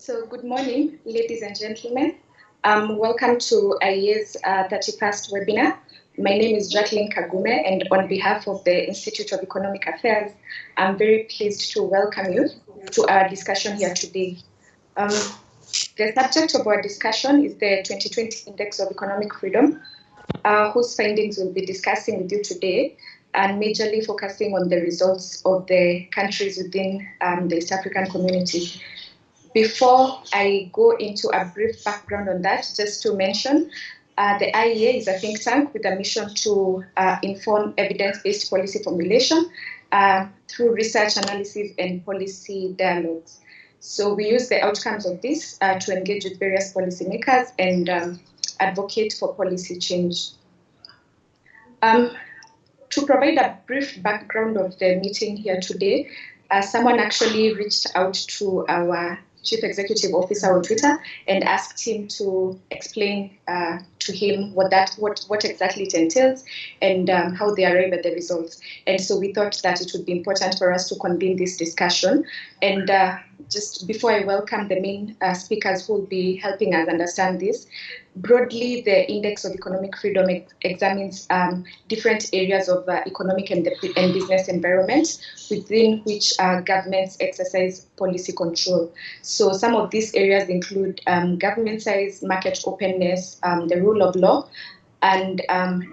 So good morning, ladies and gentlemen. Welcome to IEA's 31st webinar. My name is Jacqueline Kagume, and on behalf of the Institute of Economic Affairs, I'm very pleased to welcome you to our discussion here today. The subject of our discussion is the 2020 Index of Economic Freedom, whose findings we'll be discussing with you today, and majorly focusing on the results of the countries within the East African community. Before I go into a brief background on that, just to mention, the IEA is a think tank with a mission to inform evidence-based policy formulation through research, analysis, and policy dialogues. So we use the outcomes of this to engage with various policymakers and advocate for policy change. To provide a brief background of the meeting here today, someone actually reached out to our Chief Executive Officer on Twitter and asked him to explain to him what exactly it entails and how they arrive at the results. And so we thought that it would be important for us to convene this discussion. And just before I welcome the main speakers who will be helping us understand this, broadly, the Index of Economic Freedom examines different areas of economic and business environment within which governments exercise policy control. So some of these areas include government size, market openness, the rule of law, and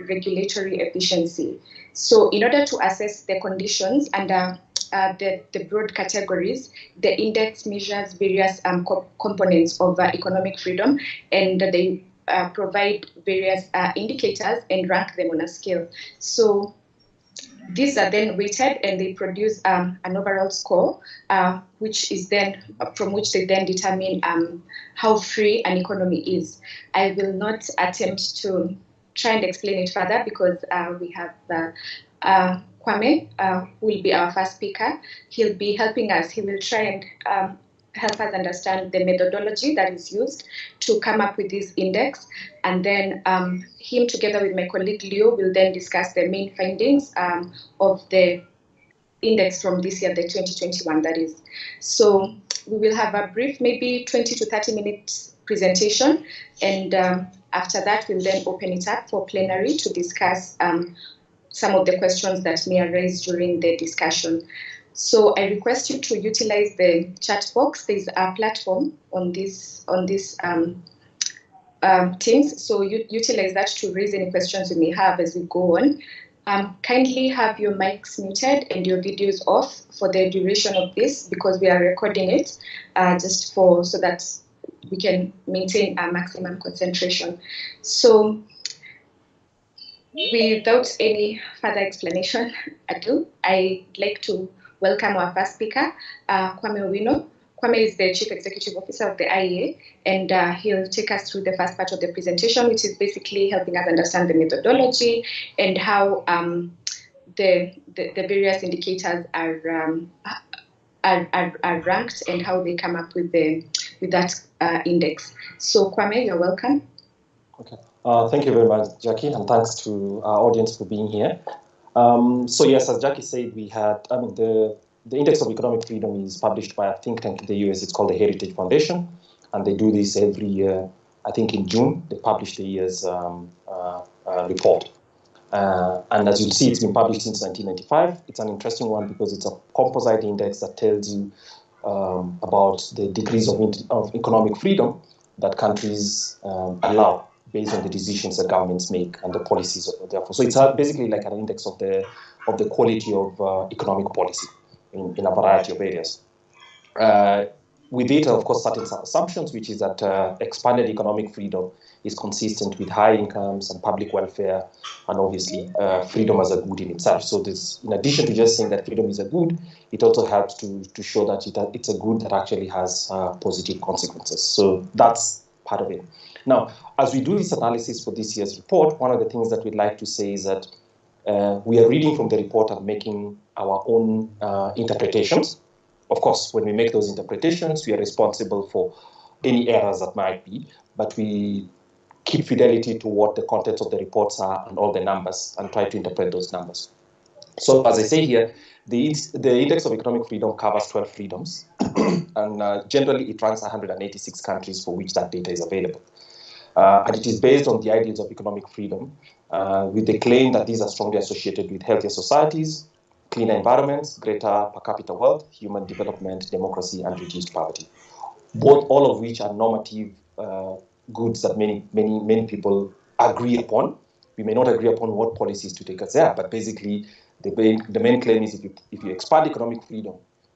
regulatory efficiency. So in order to assess the conditions under the broad categories, the index measures various components of economic freedom, and they provide various indicators and rank them on a scale. So these are then weighted and they produce an overall score, which is then from which they then determine how free an economy is. I will not attempt to try and explain it further because we have Kwame, who will be our first speaker. He'll be helping us. He will try and help us understand the methodology that is used to come up with this index. And then him together with my colleague Leo will then discuss the main findings of the index from this year, the 2021 that is. So we will have a brief, maybe 20 to 30 minutes presentation. And after that, we'll then open it up for plenary to discuss some of the questions that may arise during the discussion. So I request you to utilize the chat box. There's a platform on this Teams, so you utilize that to raise any questions you may have as we go on. Kindly have your mics muted and your videos off for the duration of this because we are recording it so that we can maintain our maximum concentration. So without any further explanation ado, I'd like to welcome our first speaker, Kwame Owino. Kwame is the Chief Executive Officer of the IEA, and he'll take us through the first part of the presentation, which is basically helping us understand the methodology and how the various indicators are ranked and how they come up with that index. So Kwame, you're welcome. Okay. Thank you very much, Jackie, and thanks to our audience for being here. So yes, as Jackie said, the Index of Economic Freedom is published by a think tank in the US. It's called the Heritage Foundation, and they do this every year. I think in June, they publish the year's report. And as you'll see, it's been published since 1995. It's an interesting one because it's a composite index that tells you about the degrees of economic freedom that countries allow based on the decisions that governments make and the policies therefore. So it's basically like an index of the quality of economic policy in a variety of areas. With it, of course, certain assumptions, which is that expanded economic freedom is consistent with high incomes and public welfare, and obviously freedom as a good in itself. So this, in addition to just saying that freedom is a good, it also helps to show that it's a good that actually has positive consequences. So that's part of it. Now, as we do this analysis for this year's report, one of the things that we'd like to say is that we are reading from the report and making our own interpretations. Of course, when we make those interpretations, we are responsible for any errors that might be, but we keep fidelity to what the contents of the reports are and all the numbers and try to interpret those numbers. So as I say here, the Index of Economic Freedom covers 12 freedoms, and generally it ranks 186 countries for which that data is available. And it is based on the ideals of economic freedom, with the claim that these are strongly associated with healthier societies, cleaner environments, greater per capita wealth, human development, democracy, and reduced poverty. All of which are normative goods that many people agree upon. We may not agree upon what policies to take us there, but basically the main claim is if you expand economic freedom,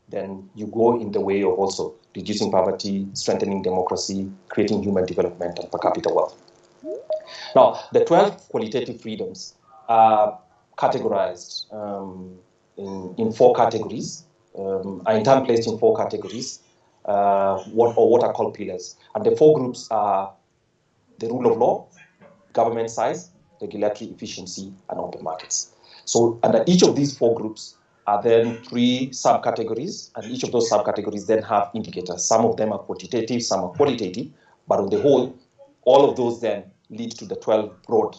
then you go in the way of also reducing poverty, strengthening democracy, creating human development, and per capita wealth. Now, the 12 qualitative freedoms are categorized in 4 categories, are in turn placed in 4 categories, what are called pillars. And the 4 groups are the rule of law, government size, regulatory efficiency, and open markets. So under each of these 4 groups are then 3 subcategories, and each of those subcategories then have indicators. Some of them are quantitative, some are qualitative, but on the whole, all of those then lead to the 12 broad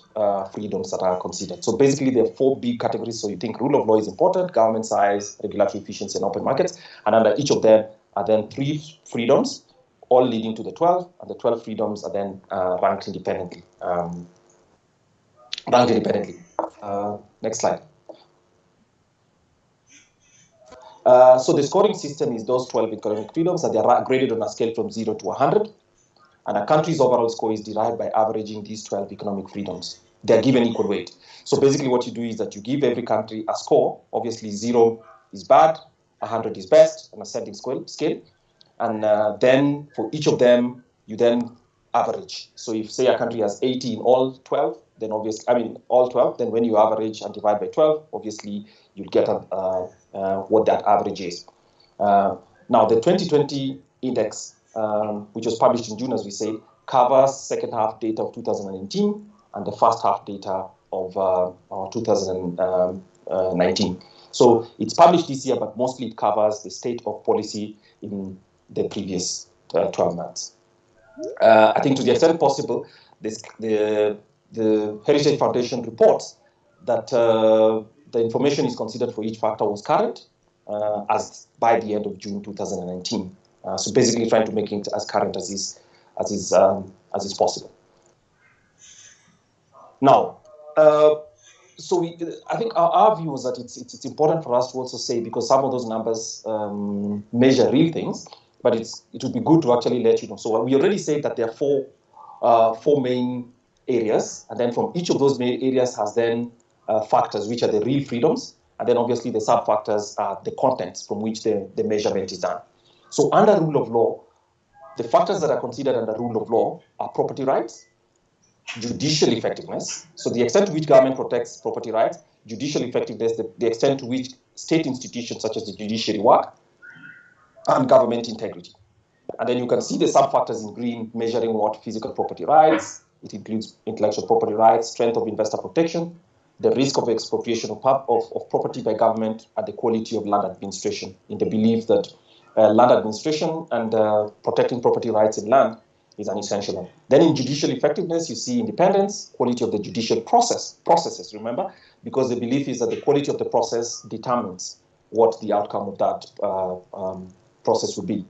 freedoms that are considered. So basically there are 4 big categories. So you think rule of law is important, government size, regulatory efficiency, and open markets, and under each of them are then 3 freedoms, all leading to the 12, and the 12 freedoms are then ranked independently. Next slide. So the scoring system is those 12 economic freedoms, and they are graded on a scale from 0 to 100. And a country's overall score is derived by averaging these 12 economic freedoms. They are given equal weight. So basically what you do is that you give every country a score. Obviously 0 is bad, 100 is best, an ascending scale. And then for each of them, you then average. So if say a country has 80 in all 12, then all 12, then when you average and divide by 12, obviously you'll get what that average is. Now the 2020 index, which was published in June, as we said, covers second half data of 2019 and the first half data of 2019. So it's published this year, but mostly it covers the state of policy in the previous 12 months. I think to the extent possible, the Heritage Foundation reports that the information is considered for each factor was current as by the end of June 2019. So basically trying to make it as current as is possible. Now, so I think our view is that it's important for us to also say, because some of those numbers measure real things, but it would be good to actually let you know. So we already said that there are four main areas, and then from each of those main areas has then factors, which are the real freedoms, and then obviously the sub-factors are the contents from which the measurement is done. So under rule of law, the factors that are considered under rule of law are property rights, judicial effectiveness, so the extent to which government protects property rights, judicial effectiveness, the extent to which state institutions such as the judiciary work, and government integrity. And then you can see the sub-factors in green measuring what physical property rights, it includes intellectual property rights, strength of investor protection, the risk of expropriation of property by government, and the quality of land administration, in the belief that land administration and protecting property rights in land is an essential one. Then in judicial effectiveness, you see independence, quality of the judicial processes, remember, because the belief is that the quality of the process determines what the outcome of that process would be.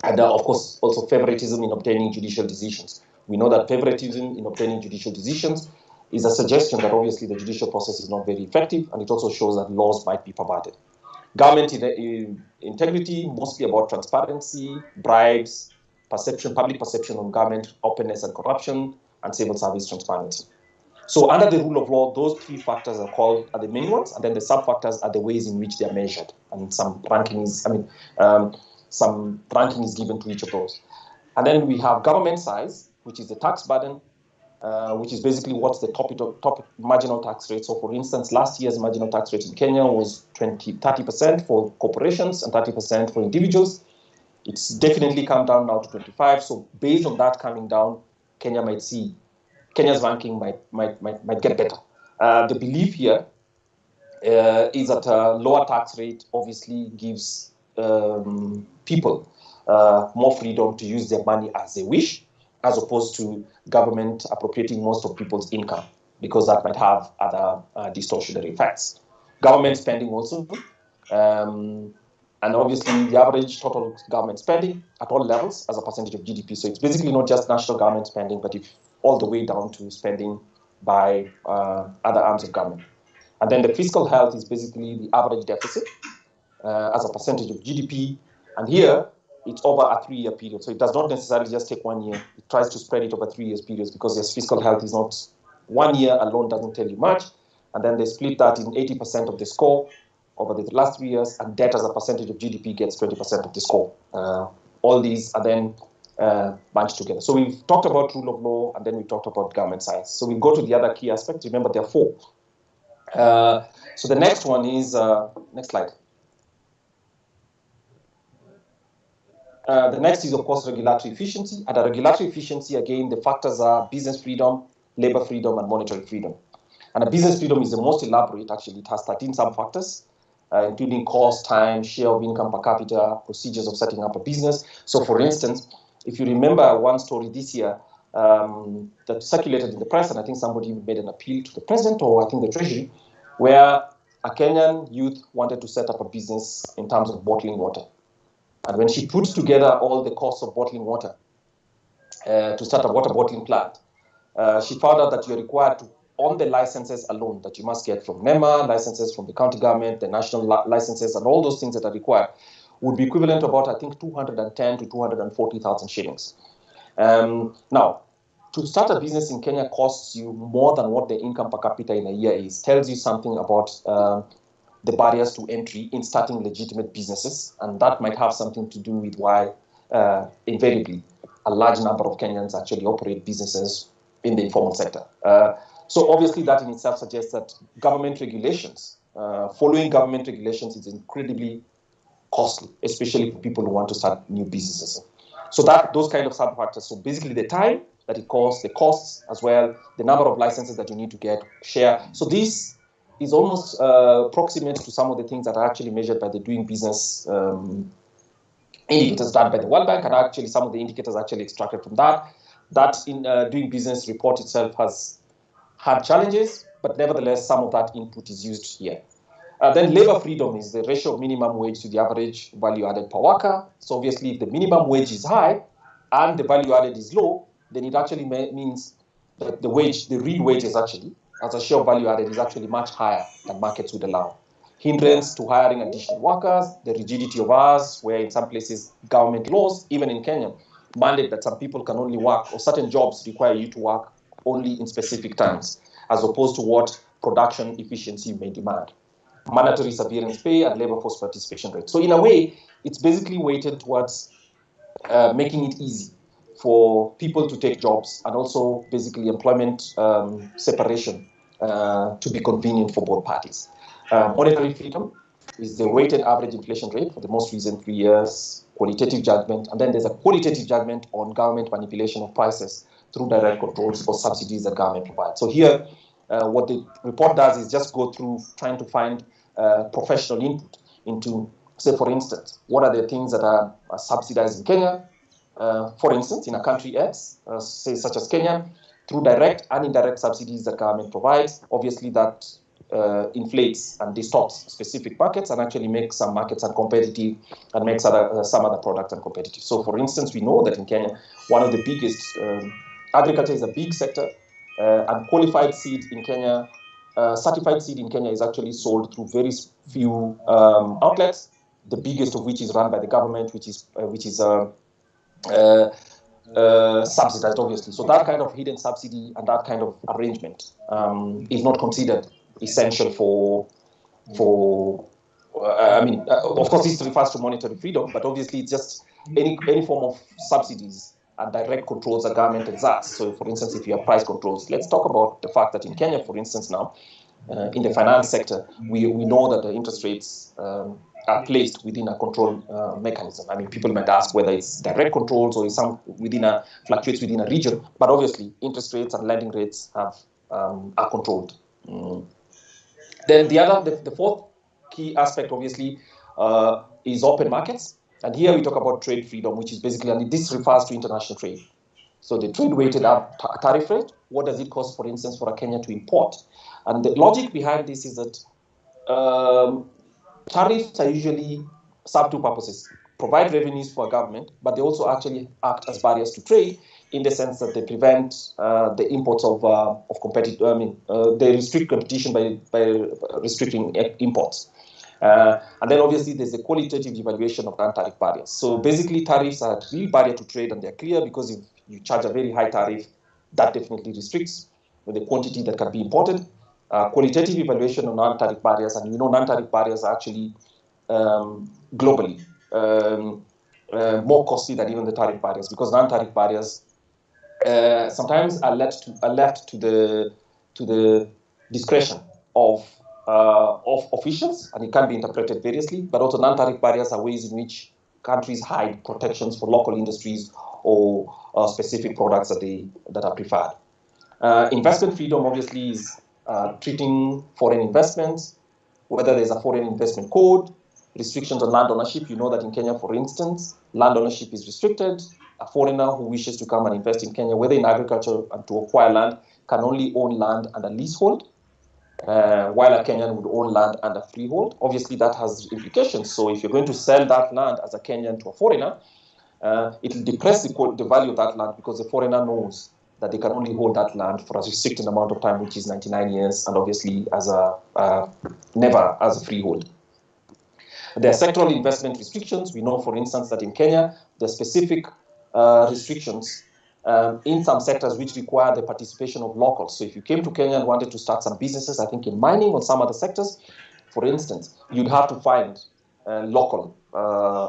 And of course, also favoritism in obtaining judicial decisions. We know that favoritism in obtaining judicial decisions is a suggestion that obviously the judicial process is not very effective, and it also shows that laws might be perverted. Government integrity, mostly about transparency, bribes, public perception on government, openness and corruption, and civil service transparency. So under the rule of law, those three factors are the main ones, and then the sub-factors are the ways in which they are measured, and some ranking is given to each of those. And then we have government size, which is the tax burden, which is basically what's the top marginal tax rate. So for instance, last year's marginal tax rate in Kenya was 30% for corporations and 30% for individuals. It's definitely come down now to 25. So based on that coming down, Kenya's ranking might get better. The belief here is that a lower tax rate obviously gives people more freedom to use their money as they wish, as opposed to government appropriating most of people's income, because that might have other distortionary effects. Government spending also. And obviously the average total government spending at all levels as a percentage of GDP. So it's basically not just national government spending, but if all the way down to spending by other arms of government. And then the fiscal health is basically the average deficit as a percentage of GDP. And here it's over a 3-year period. So it does not necessarily just take 1 year. It tries to spread it over 3 years periods because yes, fiscal health is not 1 year alone doesn't tell you much. And then they split that in 80% of the score over the last 3 years, and debt as a percentage of GDP gets 20% of the score. All these are then bunched together. So we've talked about rule of law, and then we talked about government size. So we'll go to the other key aspects. Remember, there are 4. So the next one is, next slide. The next is, of course, regulatory efficiency. At a regulatory efficiency, again, the factors are business freedom, labor freedom, and monetary freedom. And a business freedom is the most elaborate, actually. It has 13 sub-factors, including cost, time, share of income per capita, procedures of setting up a business. So, for instance, if you remember one story this year that circulated in the press, and I think somebody made an appeal to the president or I think the treasury, where a Kenyan youth wanted to set up a business in terms of bottling water. And when she put together all the costs of bottling water to start a water bottling plant, she found out that you're required to, on the licenses alone that you must get from NEMA, licenses from the county government, the national licenses, and all those things that are required, would be equivalent to about, I think, 210 to 240,000 shillings. Now, to start a business in Kenya costs you more than what the income per capita in a year is. Tells you something about the barriers to entry in starting legitimate businesses, and that might have something to do with why, invariably, a large number of Kenyans actually operate businesses in the informal sector. So obviously that in itself suggests that government regulations, following government regulations is incredibly costly, especially for people who want to start new businesses. So that those kind of sub-factors, so basically the time that it costs, the costs as well, the number of licenses that you need to get, share. So this is almost proximate to some of the things that are actually measured by the doing business indicators done by the World Bank, and actually some of the indicators actually extracted from that. That in doing business report itself has had challenges, but nevertheless, some of that input is used here. Then labor freedom is the ratio of minimum wage to the average value added per worker. So obviously, if the minimum wage is high and the value added is low, then it actually means that the wage, the real wage is actually, as a share of value added, is actually much higher than markets would allow. Hindrance to hiring additional workers, the rigidity of hours, where in some places government laws, even in Kenya, mandate that some people can only work, or certain jobs require you to work only in specific times, as opposed to what production efficiency may demand. Mandatory severance pay and labor force participation rate. So in a way, it's basically weighted towards making it easy for people to take jobs, and also basically employment separation to be convenient for both parties. Monetary freedom is the weighted average inflation rate for the most recent 3 years, qualitative judgment, and then there's a qualitative judgment on government manipulation of prices through direct controls or subsidies that government provides. So here, what the report does is just go through trying to find professional input into, say, for instance, what are the things that are subsidized in Kenya, for instance, in a country X, say such as Kenya, through direct and indirect subsidies that government provides. Obviously, that inflates and distorts specific markets and actually makes some markets uncompetitive and makes some other products uncompetitive. So, for instance, we know that in Kenya, one of the biggest, agriculture is a big sector, and qualified seed in Kenya, certified seed in Kenya is actually sold through very few outlets, the biggest of which is run by the government, which is subsidized, obviously. So that kind of hidden subsidy and that kind of arrangement is not considered essential for I mean, of course, this refers to monetary freedom, but obviously it's just any form of subsidies and direct controls the government exerts. So, for instance, if you have price controls, let's talk about the fact that in Kenya, for instance, now, in the finance sector, we know that the interest rates are placed within a control mechanism. I mean, people might ask whether it's direct controls or is some fluctuates within a region, but obviously interest rates and lending rates are controlled. Then the fourth key aspect, obviously, is open markets. And here we talk about trade freedom, which is basically, and this refers to international trade. So the trade weighted tariff rate, what does it cost, for instance, for a Kenya to import? And the logic behind this is that tariffs are usually serve two purposes: provide revenues for a government, but they also actually act as barriers to trade in the sense that they prevent the imports of competitive. They restrict competition by restricting imports. And then obviously there's a qualitative evaluation of non-tariff barriers. So basically tariffs are a real barrier to trade, and they're clear because if you charge a very high tariff, that definitely restricts the quantity that can be imported. Qualitative evaluation of non-tariff barriers, and non-tariff barriers are actually globally more costly than even the tariff barriers, because non-tariff barriers sometimes are left to the discretion of officials, and it can be interpreted variously. But also non-tariff barriers are ways in which countries hide protections for local industries or specific products that are preferred. Investment freedom obviously is treating foreign investments, whether there's a foreign investment code, restrictions on land ownership. You know that in Kenya, for instance, land ownership is restricted. A foreigner who wishes to come and invest in Kenya, whether in agriculture and to acquire land, can only own land under leasehold, while a Kenyan would own land under freehold. Obviously, that has implications. So if you're going to sell that land as a Kenyan to a foreigner, it will depress the value of that land, because the foreigner knows that they can only hold that land for a restricted amount of time, which is 99 years, and obviously never as a freehold. There are sectoral investment restrictions. We know, for instance, that in Kenya, there are specific restrictions in some sectors which require the participation of locals. So if you came to Kenya and wanted to start some businesses, I think in mining or some other sectors, for instance, you'd have to find local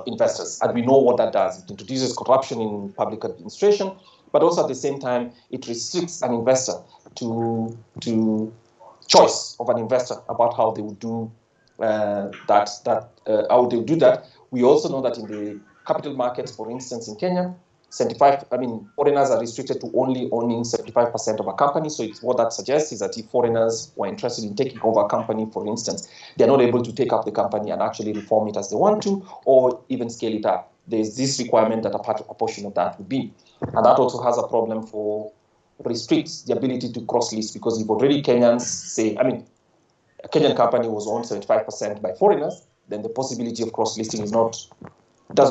investors. And we know what that does. It introduces corruption in public administration, but also at the same time, it restricts an investor to choice of an investor about how they would do how they would do that. We also know that in the capital markets, for instance, in Kenya, foreigners are restricted to only owning 75% of a company. So what that suggests is that if foreigners were interested in taking over a company, for instance, they're not able to take up the company and actually reform it as they want to, or even scale it up. There's this requirement that a portion of that would be. And that also has a problem restricts the ability to cross-list, because if already Kenyans say, a Kenyan company was owned 75% by foreigners, then the possibility of cross-listing does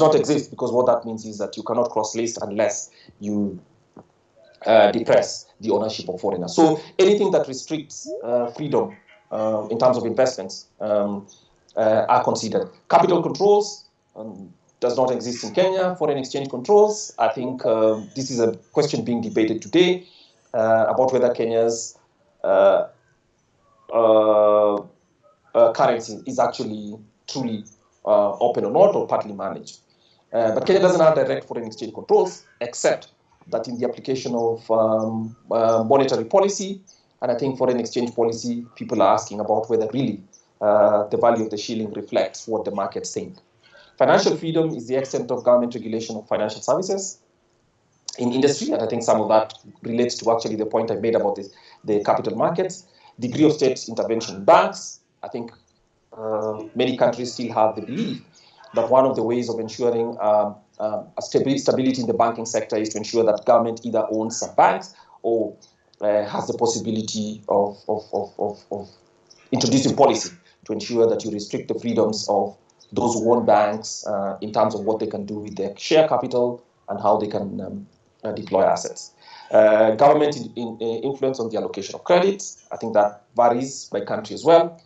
not exist, because what that means is that you cannot cross-list unless you depress the ownership of foreigners. So anything that restricts freedom in terms of investments are considered. Capital controls does not exist in Kenya. Foreign exchange controls, I think this is a question being debated today about whether Kenya's currency is actually truly open or not, or partly managed. But Kenya doesn't have direct foreign exchange controls, except that in the application of monetary policy, and I think foreign exchange policy, people are asking about whether really the value of the shilling reflects what the markets think. Financial freedom is the extent of government regulation of financial services in industry, and I think some of that relates to actually the point I made about the capital markets. Degree of state intervention in banks. I think many countries still have the belief that one of the ways of ensuring stability in the banking sector is to ensure that government either owns some banks or has the possibility of introducing policy to ensure that you restrict the freedoms of those who own banks in terms of what they can do with their share capital and how they can deploy assets. Government influence on the allocation of credits. I think that varies by country as well.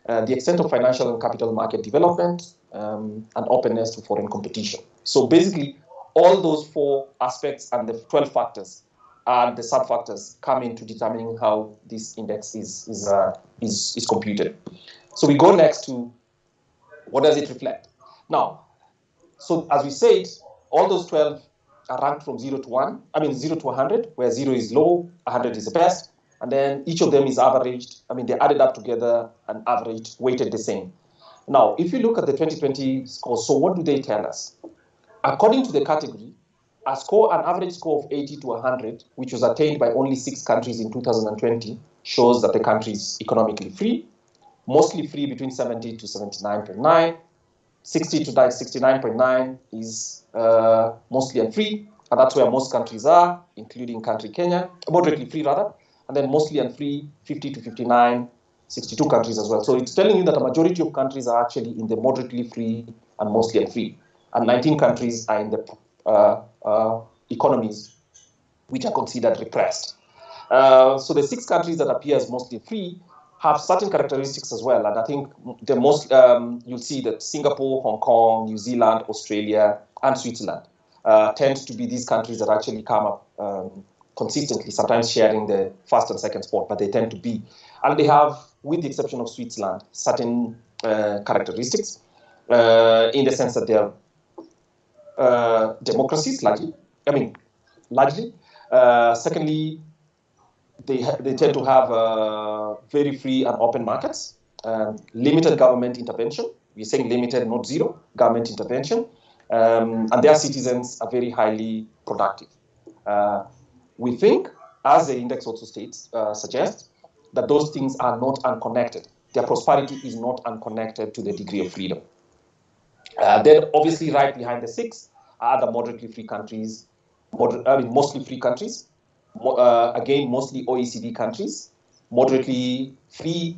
The extent of financial and capital market development, and openness to foreign competition. So basically, all those 4 aspects and the 12 factors and the sub-factors come into determining how this index is computed. So we go next to what does it reflect? Now, so as we said, all those 12 are ranked from 0 to 100, where 0 is low, 100 is the best, and then each of them is averaged. They're added up together and averaged, weighted the same. Now, if you look at the 2020 scores, so what do they tell us? According to the category, an average score of 80 to 100, which was attained by only 6 countries in 2020, shows that the country is economically free, mostly free between 70 to 79.9, 60 to 69.9 is mostly unfree, and that's where most countries are, including country Kenya, moderately free rather, and then mostly unfree, 50 to 59 62 countries as well. So it's telling you that a majority of countries are actually in the moderately free and mostly unfree. And 19 countries are in the economies which are considered repressed. So the 6 countries that appear as mostly free have certain characteristics as well. And I think the most, you'll see that Singapore, Hong Kong, New Zealand, Australia, and Switzerland tend to be these countries that actually come up consistently, sometimes sharing the first and second spot, but they tend to be. And they have, with the exception of Switzerland, certain characteristics in the sense that they are democracies, largely. Secondly, they tend to have very free and open markets, limited government intervention. We're saying limited, not zero, government intervention. And their citizens are very highly productive. We think, as the index also suggests, that those things are not unconnected. Their prosperity is not unconnected to the degree of freedom. Then, obviously, right behind the 6 are the moderately free countries, mostly free countries. Again, mostly OECD countries, moderately free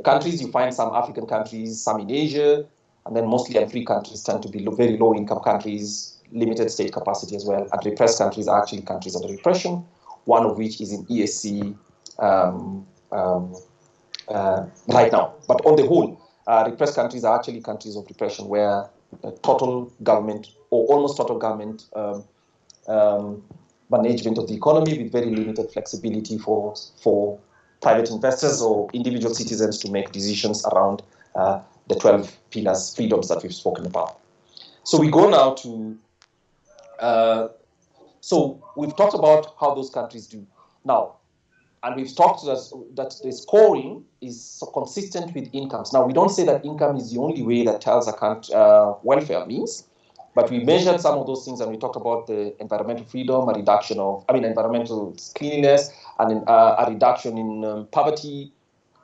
countries. You find some African countries, some in Asia, and then mostly unfree countries tend to be very low-income countries, limited state capacity as well. And repressed countries are actually countries under repression, one of which is in EAC right now. But on the whole, repressed countries are actually countries of repression where total government or almost total government management of the economy with very limited flexibility for private investors or individual citizens to make decisions around the 12 pillars freedoms that we've spoken about. So we go now to, so we've talked about how those countries do. Now, and we've talked that the scoring is consistent with incomes. Now, we don't say that income is the only way that tells a country welfare means, but we measured some of those things and we talked about the environmental freedom, a reduction of, environmental cleanliness, and a reduction in poverty,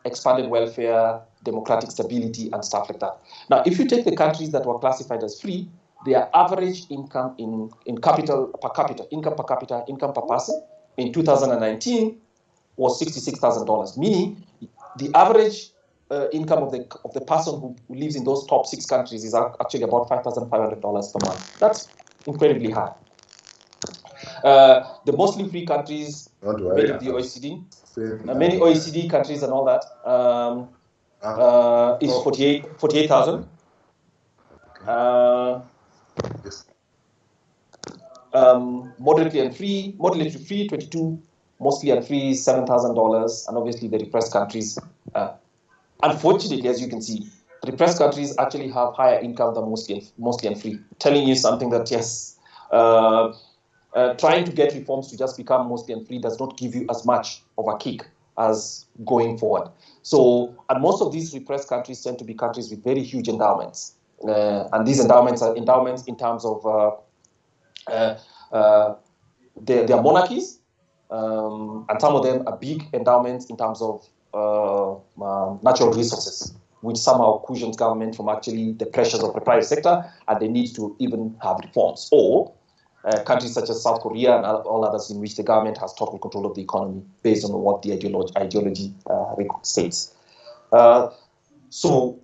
expanded welfare, democratic stability, and stuff like that. Now, if you take the countries that were classified as free, their average income in capital per capita, income per person in 2019 was $66,000, meaning the average income of the person who lives in those top 6 countries is actually about $5,500 per month. That's incredibly high. The mostly free countries, many of the OECD, many OECD countries and all that, is 48,000. Moderately free, 22. Mostly unfree, $7,000, and obviously the repressed countries. Unfortunately, as you can see, repressed countries actually have higher income than mostly unfree, telling you something that yes, trying to get reforms to just become mostly unfree does not give you as much of a kick as going forward. So, and most of these repressed countries tend to be countries with very huge endowments, and these endowments are endowments in terms of their monarchies. And some of them are big endowments in terms of natural resources, which somehow cushions government from actually the pressures of the private sector and the need to even have reforms. Or countries such as South Korea and all others in which the government has total control of the economy based on what the ideology states. So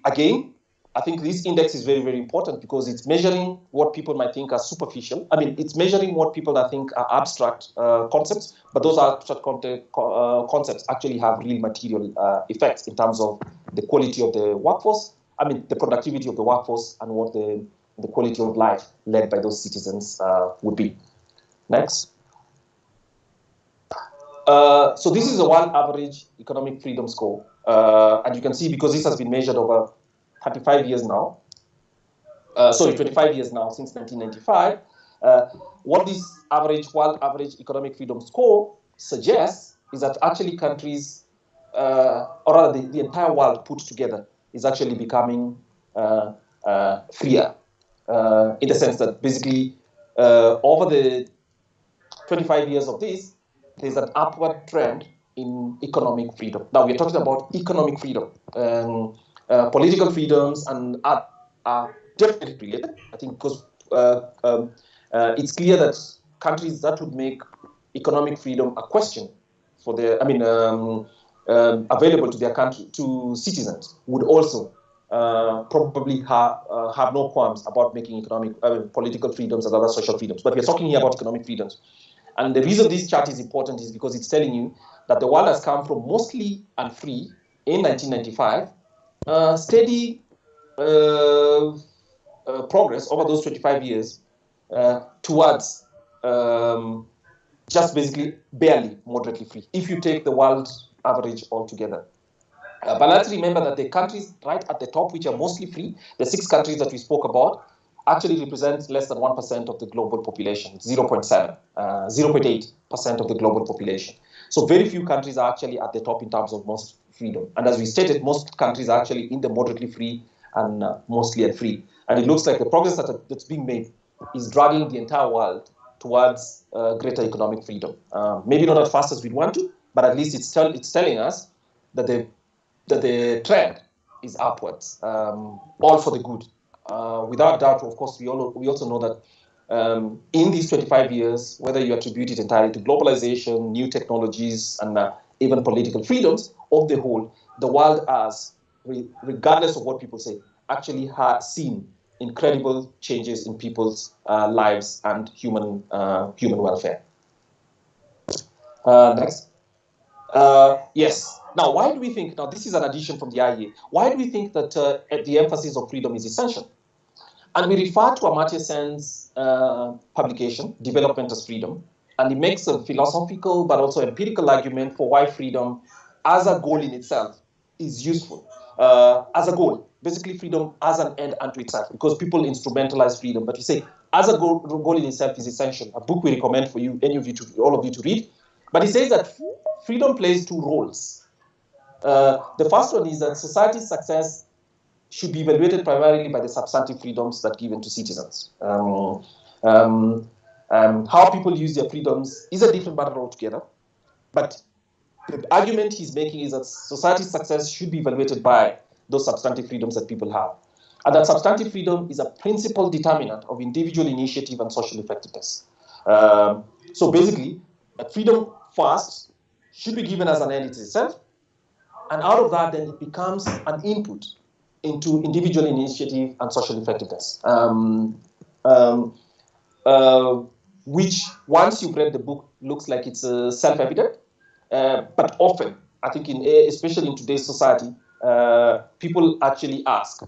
again, I think this index is very, very important because it's measuring what people might think are superficial. It's measuring what people think are abstract concepts, but those abstract concepts actually have real material effects in terms of the quality of the workforce, the productivity of the workforce, and what the quality of life led by those citizens would be. Next. So this is a world average economic freedom score. And you can see, because this has been measured over 35 years now, 25 years now, since 1995, what this world average economic freedom score suggests is that actually countries, or rather the entire world put together, is actually becoming freer, in the sense that basically over the 25 years of this, there's an upward trend in economic freedom. Now, we're talking about economic freedom. Political freedoms and are definitely related, I think, because it's clear that countries that would make economic freedom a question for their, available to their country, to citizens, would also probably have no qualms about making political freedoms and other social freedoms. But we're talking here about economic freedoms. And the reason this chart is important is because it's telling you that the world has come from mostly unfree in 1995, steady progress over those 25 years towards just basically barely moderately free, if you take the world average altogether. But let's remember that the countries right at the top, which are mostly free, the 6 countries that we spoke about, actually represent less than 1% of the global population, 0.8% of the global population. So very few countries are actually at the top in terms of most freedom. And as we stated, most countries are actually in the moderately free and mostly unfree. And it looks like the progress that's being made is dragging the entire world towards greater economic freedom. Maybe not as fast as we'd want to, but at least it's telling us that the trend is upwards, all for the good. Without doubt, of course, we also know that in these 25 years, whether you attribute it entirely to globalization, new technologies, and even political freedoms of the whole, the world has, regardless of what people say, actually has seen incredible changes in people's lives and human welfare. Next. Yes. Now, why do we think, now this is an addition from the IEA, why do we think that the emphasis of freedom is essential? And we refer to Amartya Sen's publication, Development as Freedom, and he makes a philosophical but also empirical argument for why freedom as a goal in itself is useful. As a goal, basically freedom as an end unto itself, because people instrumentalize freedom, but we say as a goal in itself is essential. A book we recommend for you, all of you to read. But he says that freedom plays 2 roles. The first one is that society's success should be evaluated primarily by the substantive freedoms that are given to citizens. How people use their freedoms is a different matter altogether. But the argument he's making is that society's success should be evaluated by those substantive freedoms that people have. And that substantive freedom is a principal determinant of individual initiative and social effectiveness. So basically, that freedom first should be given as an end in itself. And out of that, then it becomes an input into individual initiative and social effectiveness, which, once you've read the book, looks like it's self-evident, but often, I think, especially in today's society, people actually ask,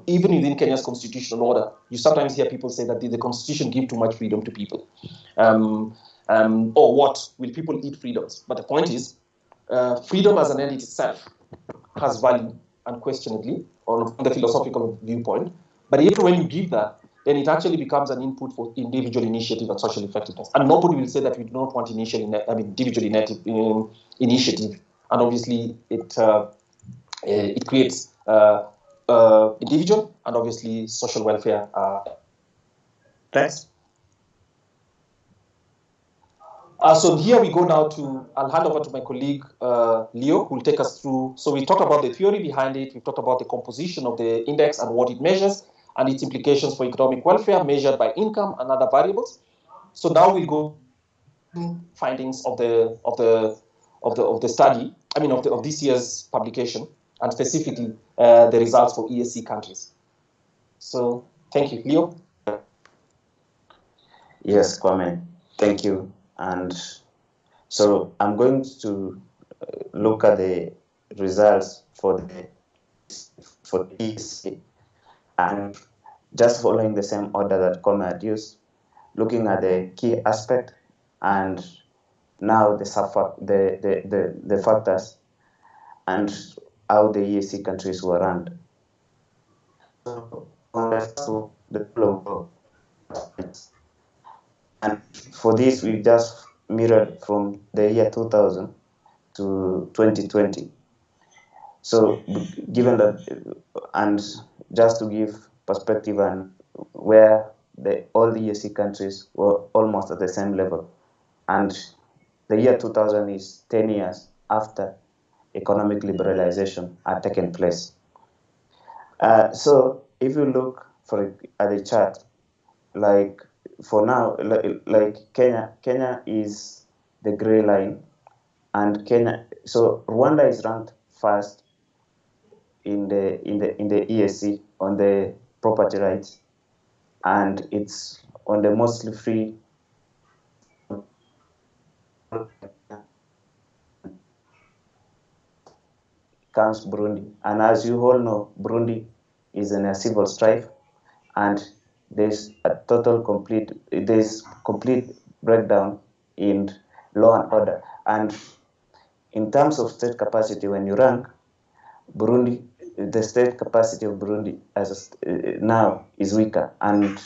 even within Kenya's constitutional order, you sometimes hear people say that the constitution gives too much freedom to people, or what, will people eat freedoms? But the point is, freedom as an end itself has value, unquestionably, on the philosophical viewpoint. But even when you give that, then it actually becomes an input for individual initiative and social effectiveness. And nobody will say that we do not want individual initiative. And obviously, it creates individual and obviously social welfare. Next. So here we go now to, I'll hand over to my colleague, Leo, who will take us through. So we talked about the theory behind it. We talked about the composition of the index and what it measures and its implications for economic welfare measured by income and other variables. So now we'll go to findings of the study, of this year's publication, and specifically the results for EAC countries. So thank you. Leo? Yes, Kwame, thank you. And so I'm going to look at the results for EAC, and just following the same order that Kwame had used, looking at the key aspect and now the factors and how the EAC countries were ranked. So on the global, and for this we just mirrored from the year 2000 to 2020. So given that, and just to give perspective and where all the EAC countries were almost at the same level, and the year 2000 is 10 years after economic liberalization had taken place. So if you look at the chart, like for now, like Kenya is the gray line, and Kenya. So Rwanda is ranked first in the EAC on the property rights, and it's on the mostly free. Comes Burundi, and as you all know, Burundi is in a civil strife, and there's complete breakdown in law and order. And in terms of state capacity, when you rank Burundi, the state capacity of Burundi now is weaker, and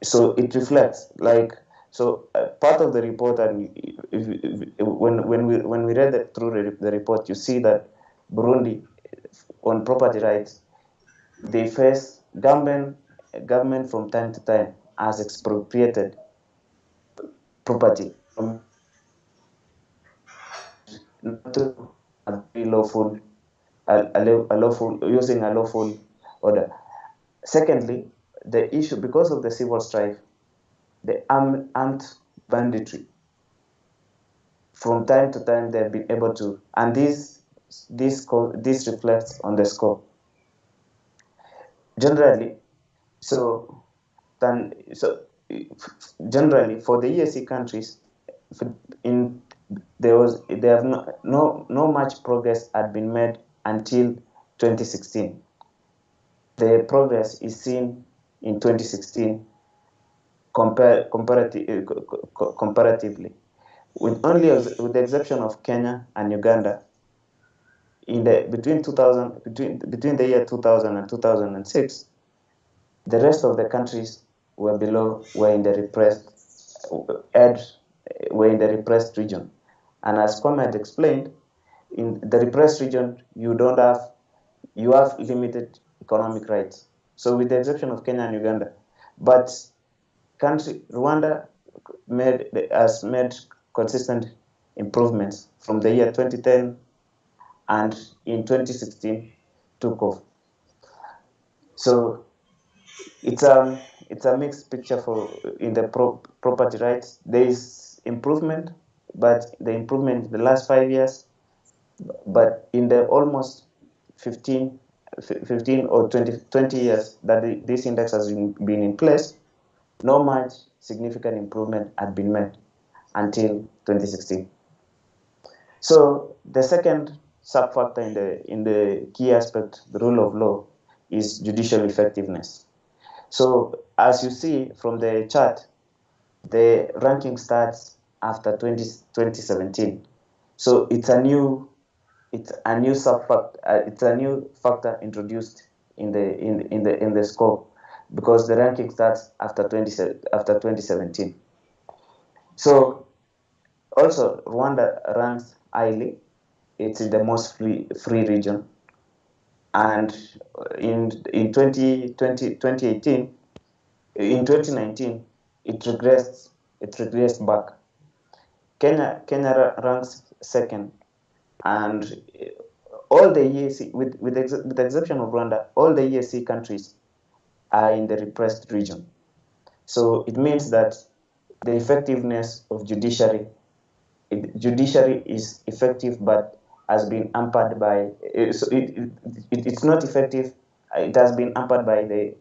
so it reflects part of the report. And when we read through the report, you see that Burundi, on property rights, they face government from time to time has expropriated property not to be lawful, using a lawful order. Secondly, the issue, because of the civil strife, the armed banditry, from time to time they've been able to, and this reflects on the score. Generally, generally for the EAC countries, no much progress had been made until 2016. The progress is seen in 2016 comparatively, with the exception of Kenya and Uganda. Between the year 2000 and 2006, the rest of the countries were in the repressed region. And as Kwame had explained, in the repressed region, you have limited economic rights. So with the exception of Kenya and Uganda, but Rwanda has made consistent improvements from the year 2010, and in 2016 took off. So it's a mixed picture in the property rights. There is improvement, but the improvement in the last 5 years, but in the almost 15 or 20 years that this index has been in place, no much significant improvement had been made until 2016. So the second sub-factor in the key aspect, the rule of law, is judicial effectiveness. So as you see from the chart, the ranking starts after 2017. So it's a new sub-factor. It's a new factor introduced in the score, because the ranking starts after 2017. So also Rwanda ranks highly. It's in the most free region, and in 2018, in 2019, it regressed back. Kenya ranks second, and all the EAC, with the exception of Rwanda, all the EAC countries are in the repressed region. So it means that the effectiveness of judiciary is effective, but has been hampered by. So it's not effective. It has been hampered by the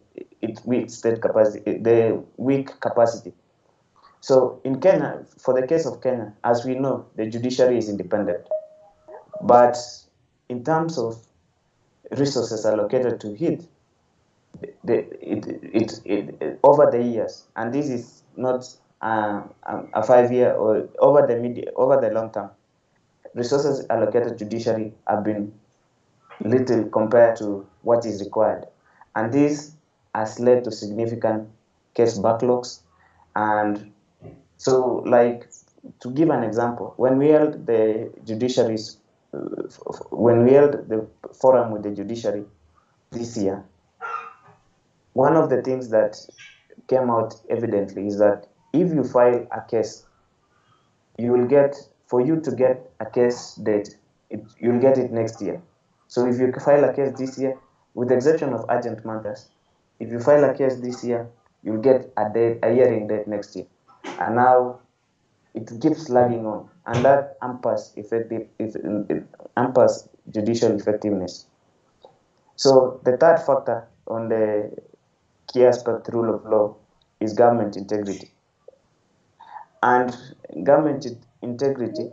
weak capacity. So in Kenya, for the case of Kenya, as we know, the judiciary is independent, but in terms of resources allocated to it, over the years, and this is not a 5-year or over the long term, resources allocated to judiciary have been little compared to what is required, and this has led to significant case backlogs. And so, like, to give an example, when we held the forum with the judiciary this year, one of the things that came out evidently is that if you file a case, for you to get a case date, you'll get it next year. So if you file a case this year, with the exception of urgent matters, if you file a case this year, you'll get a hearing date next year. And now it keeps lagging on, and that hampers judicial effectiveness. So the third factor on the key aspect rule of law is government integrity. And government integrity,